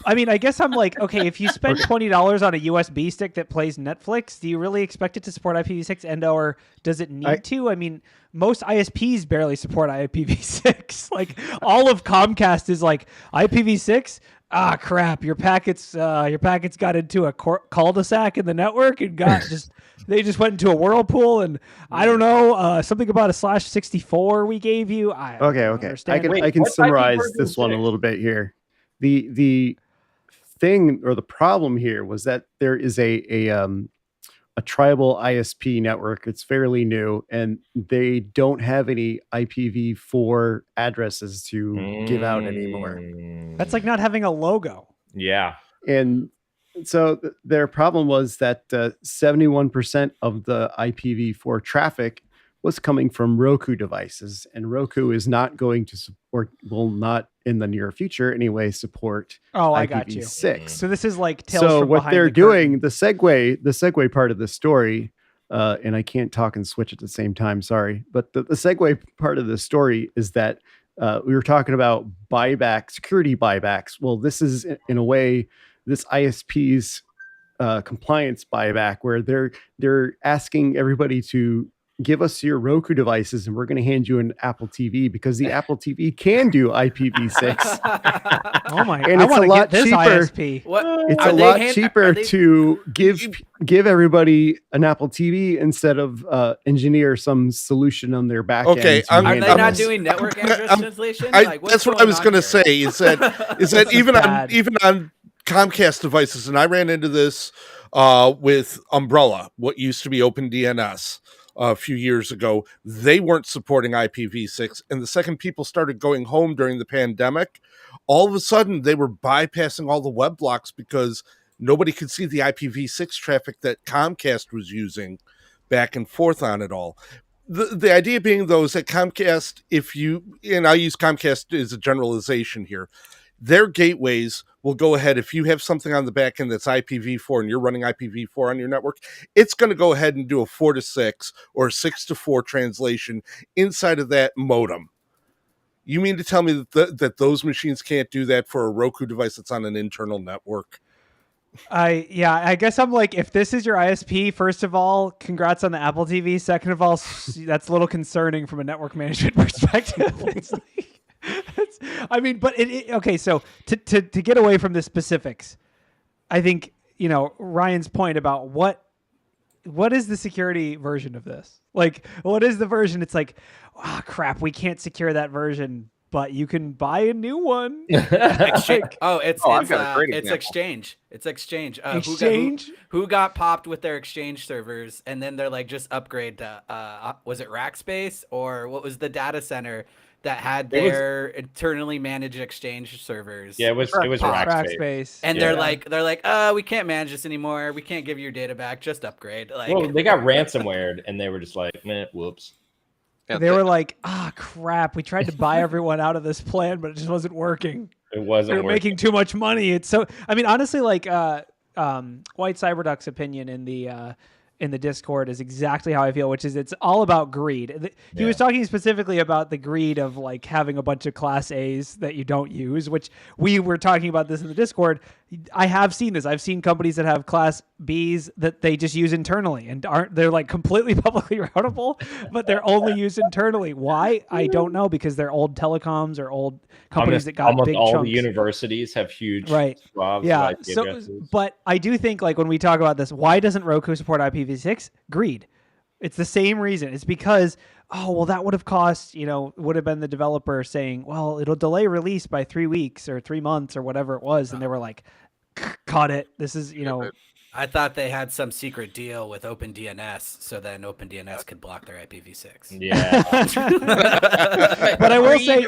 I mean, I guess I'm like, okay, if you spend $20 on a USB stick that plays Netflix, do you really expect it to support IPv6 or does it need to? I mean, most ISPs barely support IPv6. Like all of Comcast is like IPv6. Ah, crap! Your packets got into a cul-de-sac in the network and they just went into a whirlpool, and I don't know something about a /64 we gave you. Okay. I can summarize this one a little bit here. The thing or the problem here was that there is a tribal ISP network. It's fairly new, and they don't have any IPv4 addresses to give out anymore. That's like not having a logo. Yeah. And so their problem was that 71% of the IPv4 traffic was coming from Roku devices, and Roku is not going to support, will not in the near future anyway, support I IPv6. got you. So this is like tales so from what behind they're the doing, the segue part of the story, and I can't talk and switch at the same time, sorry, but the segue part of the story is that we were talking about security buybacks. Well, this is in a way this ISP's compliance buyback, where they're asking everybody to give us your Roku devices and we're going to hand you an Apple TV because the Apple TV can do IPv6. Oh my! And it's a lot cheaper. It's a lot cheaper to give everybody an Apple TV instead of engineer some solution on their back end. Okay, are they not doing network address translation? That's what I was going to say. Is that even on Comcast devices, and I ran into this with Umbrella, what used to be OpenDNS a few years ago. They weren't supporting IPv6, and the second people started going home during the pandemic, all of a sudden they were bypassing all the web blocks because nobody could see the IPv6 traffic that Comcast was using back and forth on it all. The idea being, though, is that Comcast, and I use Comcast as a generalization here, their gateways will go ahead. If you have something on the back end that's IPv4 and you're running IPv4 on your network, it's going to go ahead and do a 4 to 6 or a 6 to 4 translation inside of that modem. You mean to tell me that those machines can't do that for a Roku device that's on an internal network? I guess I'm like, if this is your ISP, first of all, congrats on the Apple TV. Second of all, that's a little concerning from a network management perspective. Okay. So to get away from the specifics, I think, Ryan's point about what is the security version of this? Like, what is the version? It's like, crap, we can't secure that version, but you can buy a new one. It's Exchange. It's Exchange. Exchange? Who got popped with their Exchange servers, and then they're like, just upgrade to was it Rackspace, or what was the data center that had their internally managed Exchange servers? Yeah, it was Rackspace. And they're like, we can't manage this anymore. We can't give you your data back. Just upgrade. Well, they got ransomware, and they were just like, whoops. They were like, crap, we tried to buy everyone out of this plan, but it just wasn't working. It wasn't working. Making too much money. It's so, I mean, honestly, like White Cyberduck's opinion in the Discord is exactly how I feel, which is it's all about greed. He was talking specifically about the greed of like having a bunch of Class A's that you don't use, which we were talking about this in the Discord. I have seen this. I've seen companies that have Class B's that they just use internally and they're like completely publicly routable, but they're only used internally. Why? I don't know, because they're old telecoms or old companies that got almost big all chunks. The universities have huge swaths of IP addresses. But I do think, like, when we talk about this, why doesn't Roku support IPv6? Greed. It's the same reason. It's because, that would have cost, would have been the developer saying, well, it'll delay release by 3 weeks or 3 months or whatever it was. And they were like, cut it. This is, I thought they had some secret deal with OpenDNS, so then OpenDNS could block their IPv6. Yeah. But I will say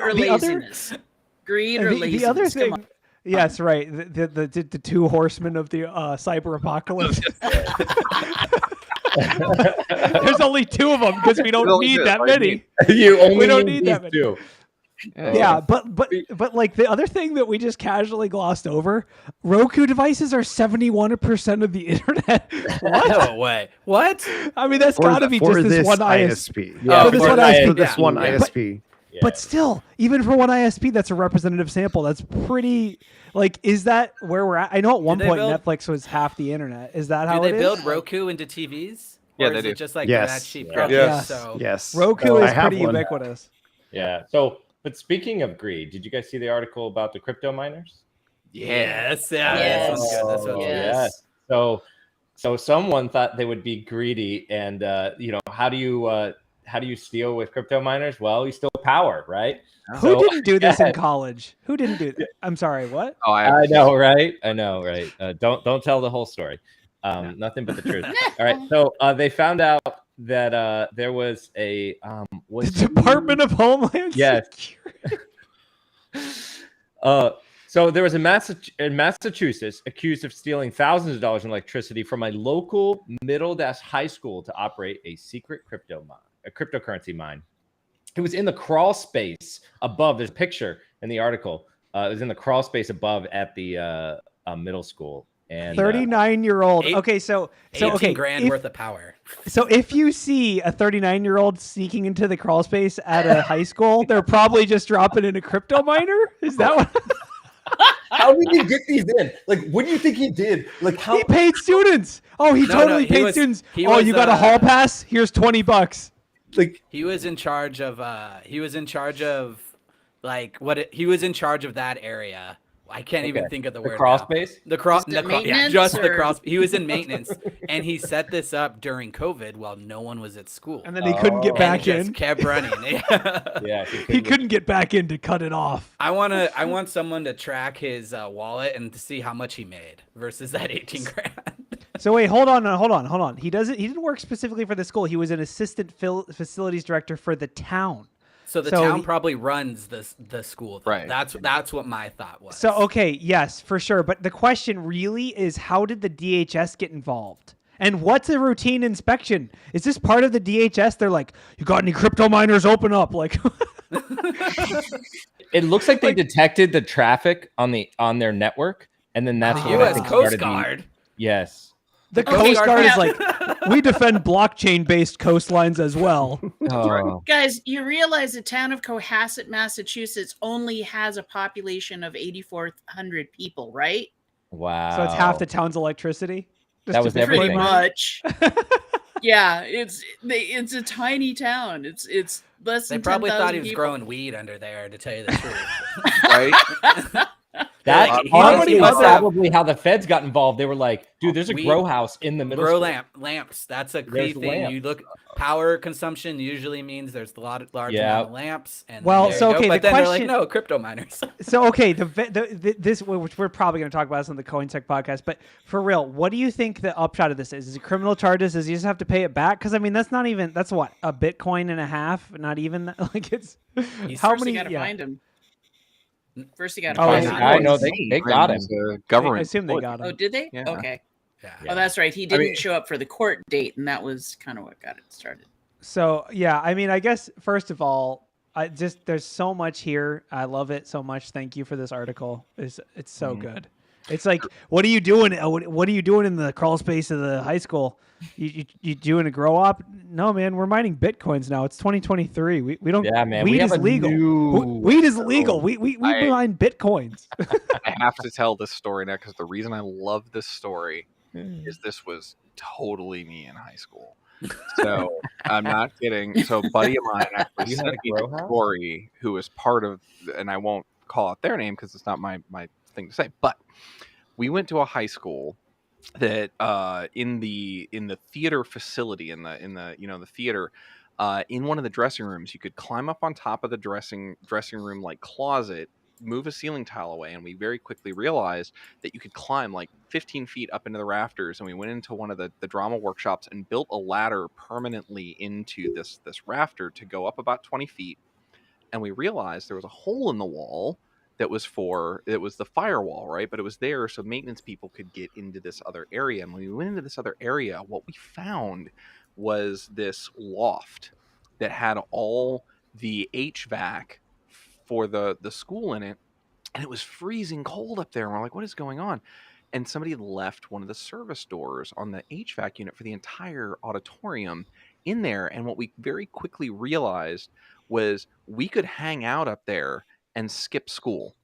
Greed or laziness. The other thing, yes, right. The two horsemen of the cyber apocalypse. There's only 2 of them because we don't need that many. We don't need that many. 2. Yeah, but like the other thing that we just casually glossed over, Roku devices are 71% of the internet. What? No way. What? I mean, that's got to be just this one ISP. For this one ISP. But still, even for one ISP, that's a representative sample. That's pretty. Like, is that where we're at? I know at one point Netflix was half the internet. Is that how it is? Do they build Roku into TVs? Yeah, or they is do. it just like Yes. that cheap? Yes. Roku is pretty ubiquitous. Yeah. So, but speaking of greed, did you guys see the article about the crypto miners? Yes. Yes. So someone thought they would be greedy, and how do you steal with crypto miners? Well, you steal power, right? Who didn't do this in college? Who didn't do that? I'm sorry, what? Oh, I know, right? Don't tell the whole story. Nothing but the truth. All right. So they found out that there was a the Department of Homeland Security. So there was a Massachusetts accused of stealing thousands of dollars in electricity from a local middle-class high school to operate a secret cryptocurrency mine. It was in the crawl space above. There's a picture in the article. It was in the crawl space above at the middle school. And 39-year-old. Okay, so $18,000 worth of power. So if you see a 39-year-old sneaking into the crawl space at a high school, they're probably just dropping in a crypto miner. Is that what? How did he get these in? Like, what do you think he did? Like, how he paid students? Oh, he totally paid students. You got a hall pass? Here's $20. Like, he was in charge of. He was in charge of that area I can't even think of the word. Crawl space? The crawl, just the crawl. He was in maintenance, and he set this up during COVID while no one was at school. And then he couldn't get back in. Just kept running. He couldn't get back in to cut it off. I want someone to track his wallet and to see how much he made versus that 18 grand. So wait, hold on. He didn't work specifically for the school. He was an assistant facilities director for the town. So the town probably runs the school. Right. That's what my thought was. So, okay, yes, for sure. But the question really is, how did the DHS get involved? And what's a routine inspection? Is this part of the DHS? They're like, you got any crypto miners? Open up. Like, it looks like they detected the traffic on their network. And then that's U.S. Coast Guard. Yes. The Coast Guard is like, we defend blockchain-based coastlines as well. Guys, you realize the town of Cohasset, Massachusetts only has a population of 8,400 people, right? Wow. So it's half the town's electricity? That was everything. Pretty much. Yeah, it's a tiny town. It's less than 10,000 people. They probably thought he was growing weed under there, to tell you the truth. Right? That honestly was probably how the feds got involved. They were like, dude, there's a grow house in the middle. Grow lamps. That's a key thing. You look, power consumption usually means there's a large amount of lamps. And well, so okay, but the then question, they're like, no, crypto miners. So okay, this which we're probably going to talk about this on the CoinSec podcast, but for real, what do you think the upshot of this is? Is it criminal charges? Does he just have to pay it back? Because I mean, that's what, a Bitcoin and a half? Not even like it's how many? You got to find him. First, you got to find him. I know they got him. Government. I assume they got him. Oh, did they? Yeah. Okay. Yeah. Oh, that's right. He didn't show up for the court date, and that was kind of what got it started. So yeah, I mean, I guess first of all, there's so much here. I love it so much. Thank you for this article. It's so good. It's like, what are you doing? What are you doing in the crawl space of the high school? You doing a grow up? No, man, we're mining Bitcoins now. It's 2023. We don't. Yeah, man. Weed is legal. Weed is legal. We mine Bitcoins. I have to tell this story now because the reason I love this story is this was totally me in high school. So I'm not kidding. So a buddy of mine actually sent me a story who was part of, and I won't call out their name because it's not my thing to say, but we went to a high school that in the theater facility in the theater in one of the dressing rooms you could climb up on top of the dressing room like closet, move a ceiling tile away, and we very quickly realized that you could climb like 15 feet up into the rafters, and we went into one of the drama workshops and built a ladder permanently into this rafter to go up about 20 feet, and we realized there was a hole in the wall it was the firewall, right? But it was there so maintenance people could get into this other area. And when we went into this other area, what we found was this loft that had all the HVAC for the school in it. And it was freezing cold up there. And we're like, what is going on? And somebody had left one of the service doors on the HVAC unit for the entire auditorium in there. And what we very quickly realized was we could hang out up there and skip school.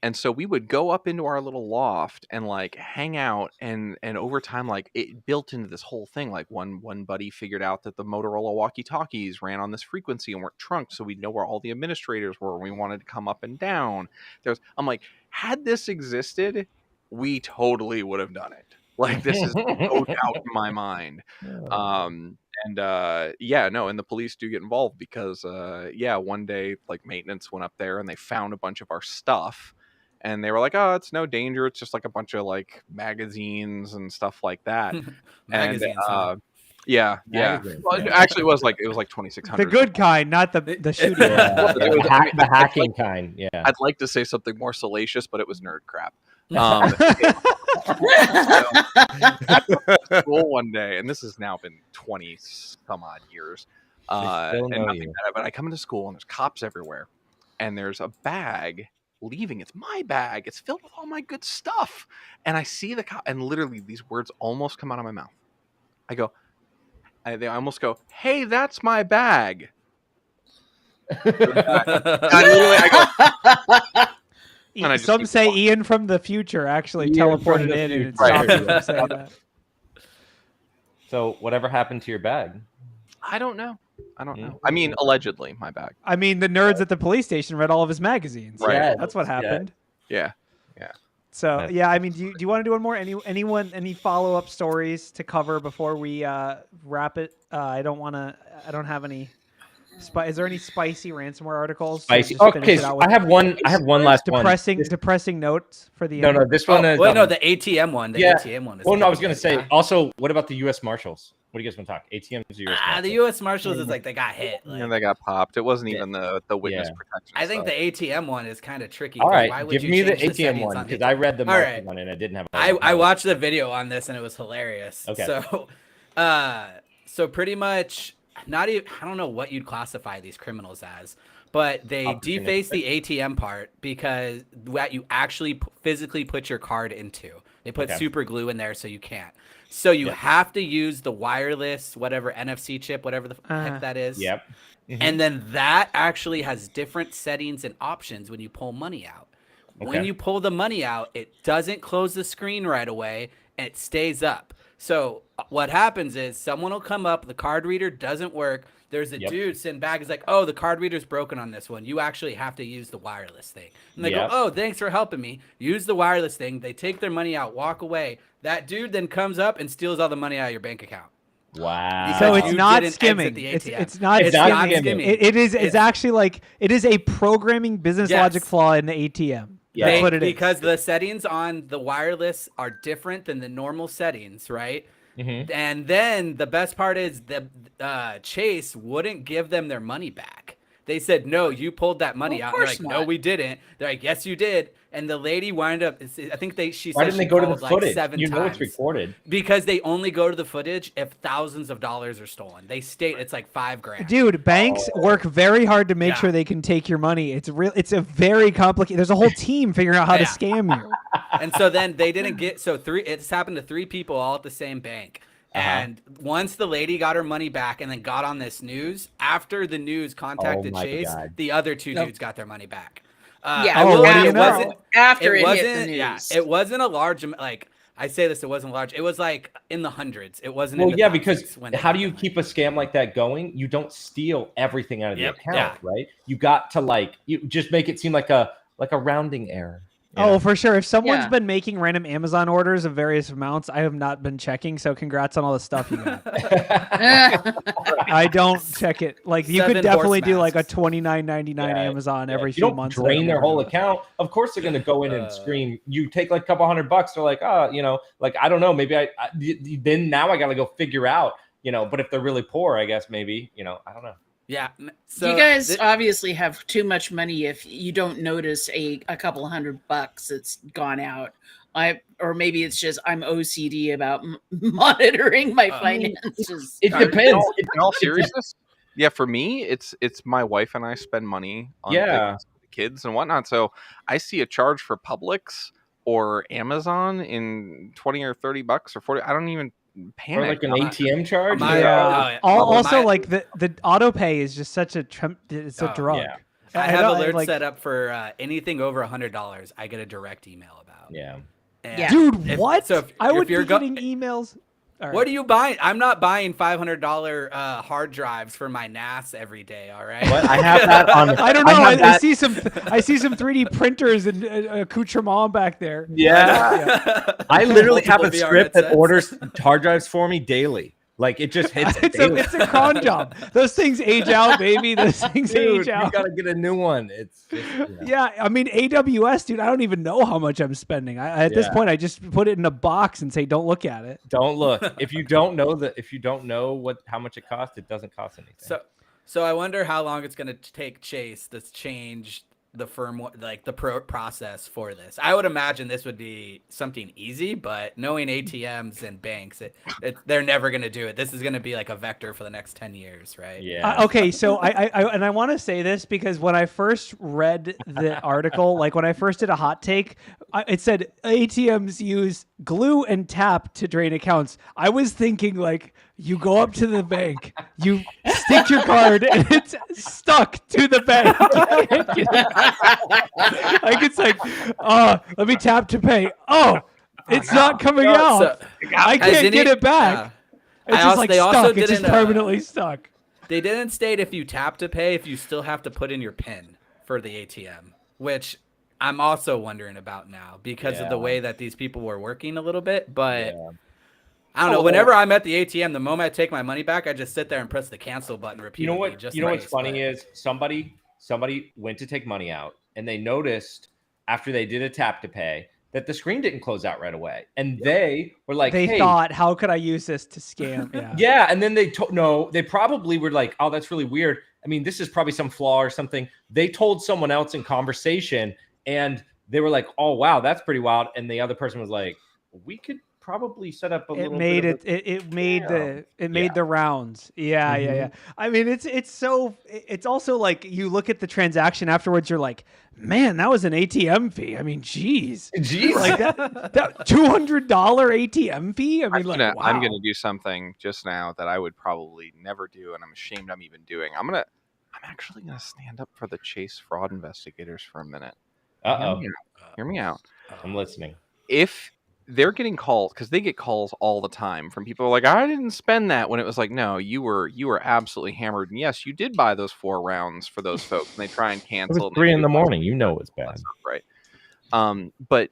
And so we would go up into our little loft and like hang out, and over time, like it built into this whole thing. Like one buddy figured out that the Motorola walkie-talkies ran on this frequency and weren't trunked, so we'd know where all the administrators were. We wanted to come up and down. I'm like, had this existed, we totally would have done it. Like, this is no doubt in my mind. And the police do get involved because one day like maintenance went up there and they found a bunch of our stuff, and they were like, oh, it's no danger, it's just like a bunch of like magazines and stuff like that. Magazines, Well, actually it was like 2600. The good kind, not the shooting. The hacking kind. Yeah, I'd like to say something more salacious, but it was nerd crap. School one day, and this has now been 20 some odd years, and nothing but I come into school and there's cops everywhere, and there's a bag leaving. It's my bag, it's filled with all my good stuff, and I see the cop, and literally these words almost come out of my mouth. They almost go, hey, that's my bag. Some say Ian from the future actually teleported in and stopped him from saying that. So whatever happened to your bag? I don't know. I mean, allegedly, my bag. I mean, the nerds at the police station read all of his magazines. Right. Yeah, that's what happened. Yeah. Yeah. So yeah, I mean, do you want to do one more? Any follow up stories to cover before we wrap it? I don't have any. Is there any spicy ransomware articles? Spicy. Okay, so I have one. I have one last depressing notes for the. No, this one is. Wait, no, the ATM one. The ATM one. Well, no, I was gonna say. Also, what about the U.S. Marshals? What do you guys want to talk? ATMs or U.S. Marshals? The U.S. Marshals is like they got hit. Like, they got popped. It wasn't even the witness protection. I think the ATM one is kind of tricky. All right, give me the ATM one because I read the market one and I didn't have. I watched the video on this and it was hilarious. Okay. So pretty much. Not even, I don't know what you'd classify these criminals as, but they deface the ATM part because what you actually physically put your card into. They put super glue in there so you can't. So you have to use the wireless, whatever NFC chip, whatever the heck that is. Yep. Mm-hmm. And then that actually has different settings and options when you pull money out. Okay. When you pull the money out, it doesn't close the screen right away and it stays up. So what happens is someone will come up, the card reader doesn't work. There's a dude sitting back. He's like, oh, the card reader's broken on this one. You actually have to use the wireless thing. And they go, oh, thanks for helping me. Use the wireless thing. They take their money out, walk away. That dude then comes up and steals all the money out of your bank account. Wow. So it's not skimming. It's not skimming. It's actually like it is a programming business logic flaw in the ATM. Yeah. That's what it is. Because the settings on the wireless are different than the normal settings, right? Mm-hmm. And then the best part is the Chase wouldn't give them their money back. They said, no, you pulled that money out. They're like, no, we didn't. They're like, yes, you did. And the lady wound up, I think she said, why didn't they go to the footage? Like 7 times. It's recorded. Because they only go to the footage if thousands of dollars are stolen. They state it's like $5,000. Dude, banks work very hard to make sure they can take your money. It's a very complicated. There's a whole team figuring out how to scam you. And so then they didn't get it's happened to 3 people all at the same bank. And once the lady got her money back and then got on this news, after the news contacted Chase, the other 2 dudes got their money back. After it hit the news. Yeah, it wasn't a large, like I say this, it wasn't large. It was like in the hundreds. It wasn't. Well, yeah, because how do you keep a scam like that going? You don't steal everything out of the account, right? You got to you just make it seem like a rounding error. Yeah. Oh, for sure. If someone's been making random Amazon orders of various amounts, I have not been checking. So congrats on all the stuff you got. I don't check it. Like you could definitely do like a $29.99 Amazon every few months. Drain their whole account. Of course, they're going to go in and scream. You take like a couple $100. They're like, like I don't know. Maybe then now I got to go figure out. But if they're really poor, I guess maybe I don't know. Yeah. So you guys obviously have too much money if you don't notice a couple $100 that's gone out. Or maybe it's just I'm OCD about monitoring my finances. It depends. In all seriousness, for me, it's my wife and I spend money on the kids and whatnot. So I see a charge for Publix or Amazon in $20 or $30 or $40. I don't even panic. Or like an ATM charge. Also, like the auto pay is just such a drug. Yeah. I have alerts set up for anything over $100. I get a direct email about. Yeah. Dude, what? So I would be getting emails. Right. What are you buying? I'm not buying $500 hard drives for my NAS every day. All right. What? I have that on. I don't know. I see some 3D printers and accoutrement back there. Yeah. I literally have a script that orders hard drives for me daily. Like it just hits. It's a cron job. Those things age out, baby. Those things age out. You gotta get a new one. It's just, yeah. I mean AWS, dude. I don't even know how much I'm spending. At this point, I just put it in a box and say, "Don't look at it." Don't look. If you don't know how much it costs, it doesn't cost anything. So I wonder how long it's gonna take Chase to change the firmware, like the process for this. I would imagine this would be something easy, but knowing ATMs and banks, they're never going to do it. This is going to be like a vector for the next 10 years, right? Yeah. Okay, so I want to say this because when I first read the article, like when I first did a hot take, it said ATMs use glue and tap to drain accounts. I was thinking like you go up to the bank, you stick your card, and it's stuck to the bank. Like it's like, let me tap to pay. It's not coming out. I can't get it back. It's just like stuck. It's just permanently stuck. They didn't state if you tap to pay, if you still have to put in your PIN for the ATM, which I'm also wondering about now because of the way that these people were working a little bit. But I don't know. Whenever I'm at the ATM, the moment I take my money back, I just sit there and press the cancel button repeatedly. You know what's funny is somebody went to take money out and they noticed after they did a tap to pay that the screen didn't close out right away, and they were like, they thought, how could I use this to scam? And then they probably were like, oh, that's really weird. I mean, this is probably some flaw or something. They told someone else in conversation, and they were like, oh wow, that's pretty wild. And the other person was like, we could probably set up it made the rounds. Yeah. I mean, it's also like you look at the transaction afterwards, you're like, man, that was an ATM fee. I mean, geez, like that $200 ATM fee. I mean, wow. I'm gonna do something just now that I would probably never do, and I'm ashamed I'm even doing. I'm actually gonna stand up for the Chase fraud investigators for a minute. Hear me out. I'm listening. If they're getting calls, because they get calls all the time from people like, I didn't spend that, when it was like, no, you were absolutely hammered, and yes, you did buy those 4 rounds for those folks, and they try and cancel. It was 3 in the morning. You know it's bad, right? But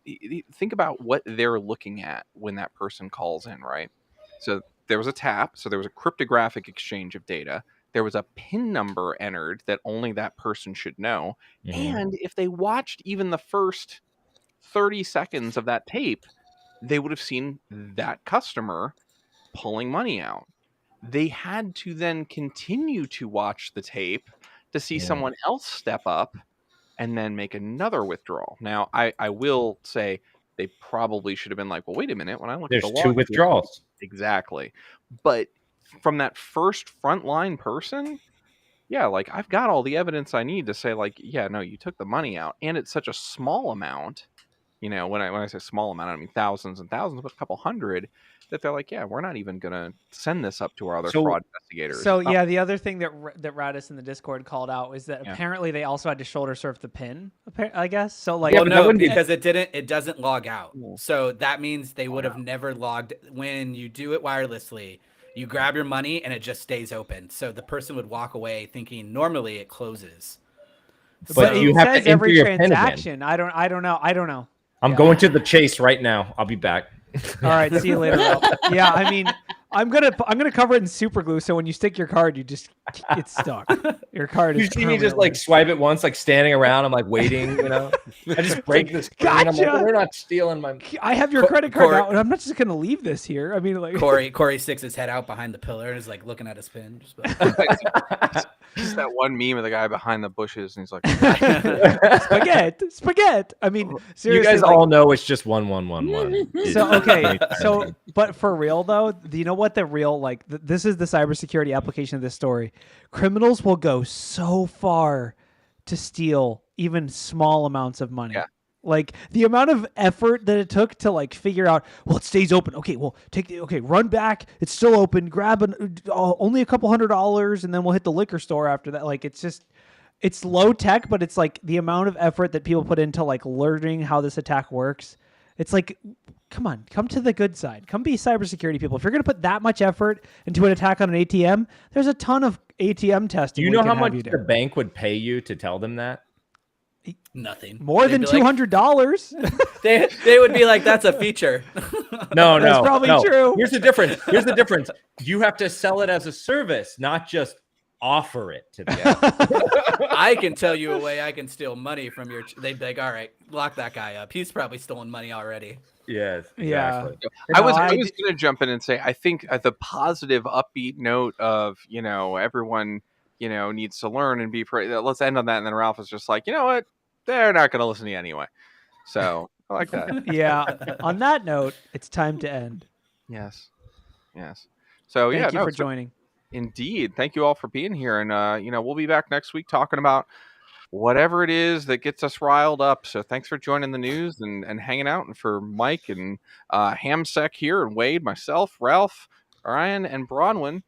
think about what they're looking at when that person calls in, right? So there was a tap, so there was a cryptographic exchange of data. There was a PIN number entered that only that person should know, and if they watched even the first 30 seconds of that tape, they would have seen that customer pulling money out. They had to then continue to watch the tape to see someone else step up and then make another withdrawal. Now, I will say they probably should have been like, well, wait a minute. When I look at the log, 2 withdrawals. Exactly. But from that first frontline person, like I've got all the evidence I need to say like, yeah, no, you took the money out, and it's such a small amount. You know, when I say small amount, I mean thousands and thousands, but a couple hundred, that they're like, yeah, we're not even going to send this up to our other fraud investigators. So, the other thing that Radis in the Discord called out was that apparently they also had to shoulder surf the PIN, I guess. So, like, well, no, because it doesn't log out. So that means they would have never logged. When you do it wirelessly, you grab your money and it just stays open. So the person would walk away thinking normally it closes. But you have to enter every your transaction. PIN again. I don't know. I'm going to the Chase right now. I'll be back. All right, see you later. Yeah, I mean, I'm gonna cover it in super glue, so when you stick your card, it's stuck. Your card is. You just like swipe it once, like standing around. I'm like waiting, you know. I just break the screen. Gotcha. I'm like, well, they're not stealing my. I have your credit card out, and I'm not just gonna leave this here. I mean, like Corey sticks his head out behind the pillar and is like looking at his pin. Just that one meme of the guy behind the bushes, and he's like, spaghetti. I mean, seriously, you guys all know it's just 1111. So okay, but for real though, you know what the real this is the cybersecurity application of this story. Criminals will go so far to steal even small amounts of money. Yeah. Like the amount of effort that it took to like figure out, well, it stays open. Okay, well, run back. It's still open. Grab only a couple $100, and then we'll hit the liquor store after that. Like it's low tech, but it's like the amount of effort that people put into like learning how this attack works. It's like, come on, come to the good side. Come be cybersecurity people. If you're going to put that much effort into an attack on an ATM, there's a ton of ATM testing. Do you know how much the bank would pay you to tell them that? Nothing. More than $200. They would be like, that's a feature. No, that's probably true. Here's the difference. You have to sell it as a service, not just offer it to them. I can tell you a way I can steal money from your. They'd be like, all right, lock that guy up. He's probably stolen money already. Yes. Exactly. Yeah. I was going to jump in and say, I think the positive, upbeat note of everyone needs to learn and be. Let's end on that, and then Ralph is just like, you know what? They're not going to listen to you anyway. So I like that. Yeah. On that note, it's time to end. Yes. So thank you for joining. Indeed. Thank you all for being here. And, we'll be back next week talking about whatever it is that gets us riled up. So thanks for joining the news and hanging out. And for Mike and Hamsec here and Wade, myself, Ralph, Ryan, and Bronwyn,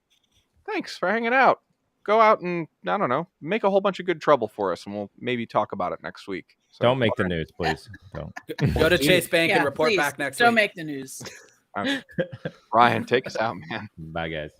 thanks for hanging out. Go out and, I don't know, make a whole bunch of good trouble for us, and we'll maybe talk about it next week. So, don't make the news, please. Don't. Go to Chase Bank and report back next week. Don't make the news. Ryan, take us out, man. Bye, guys.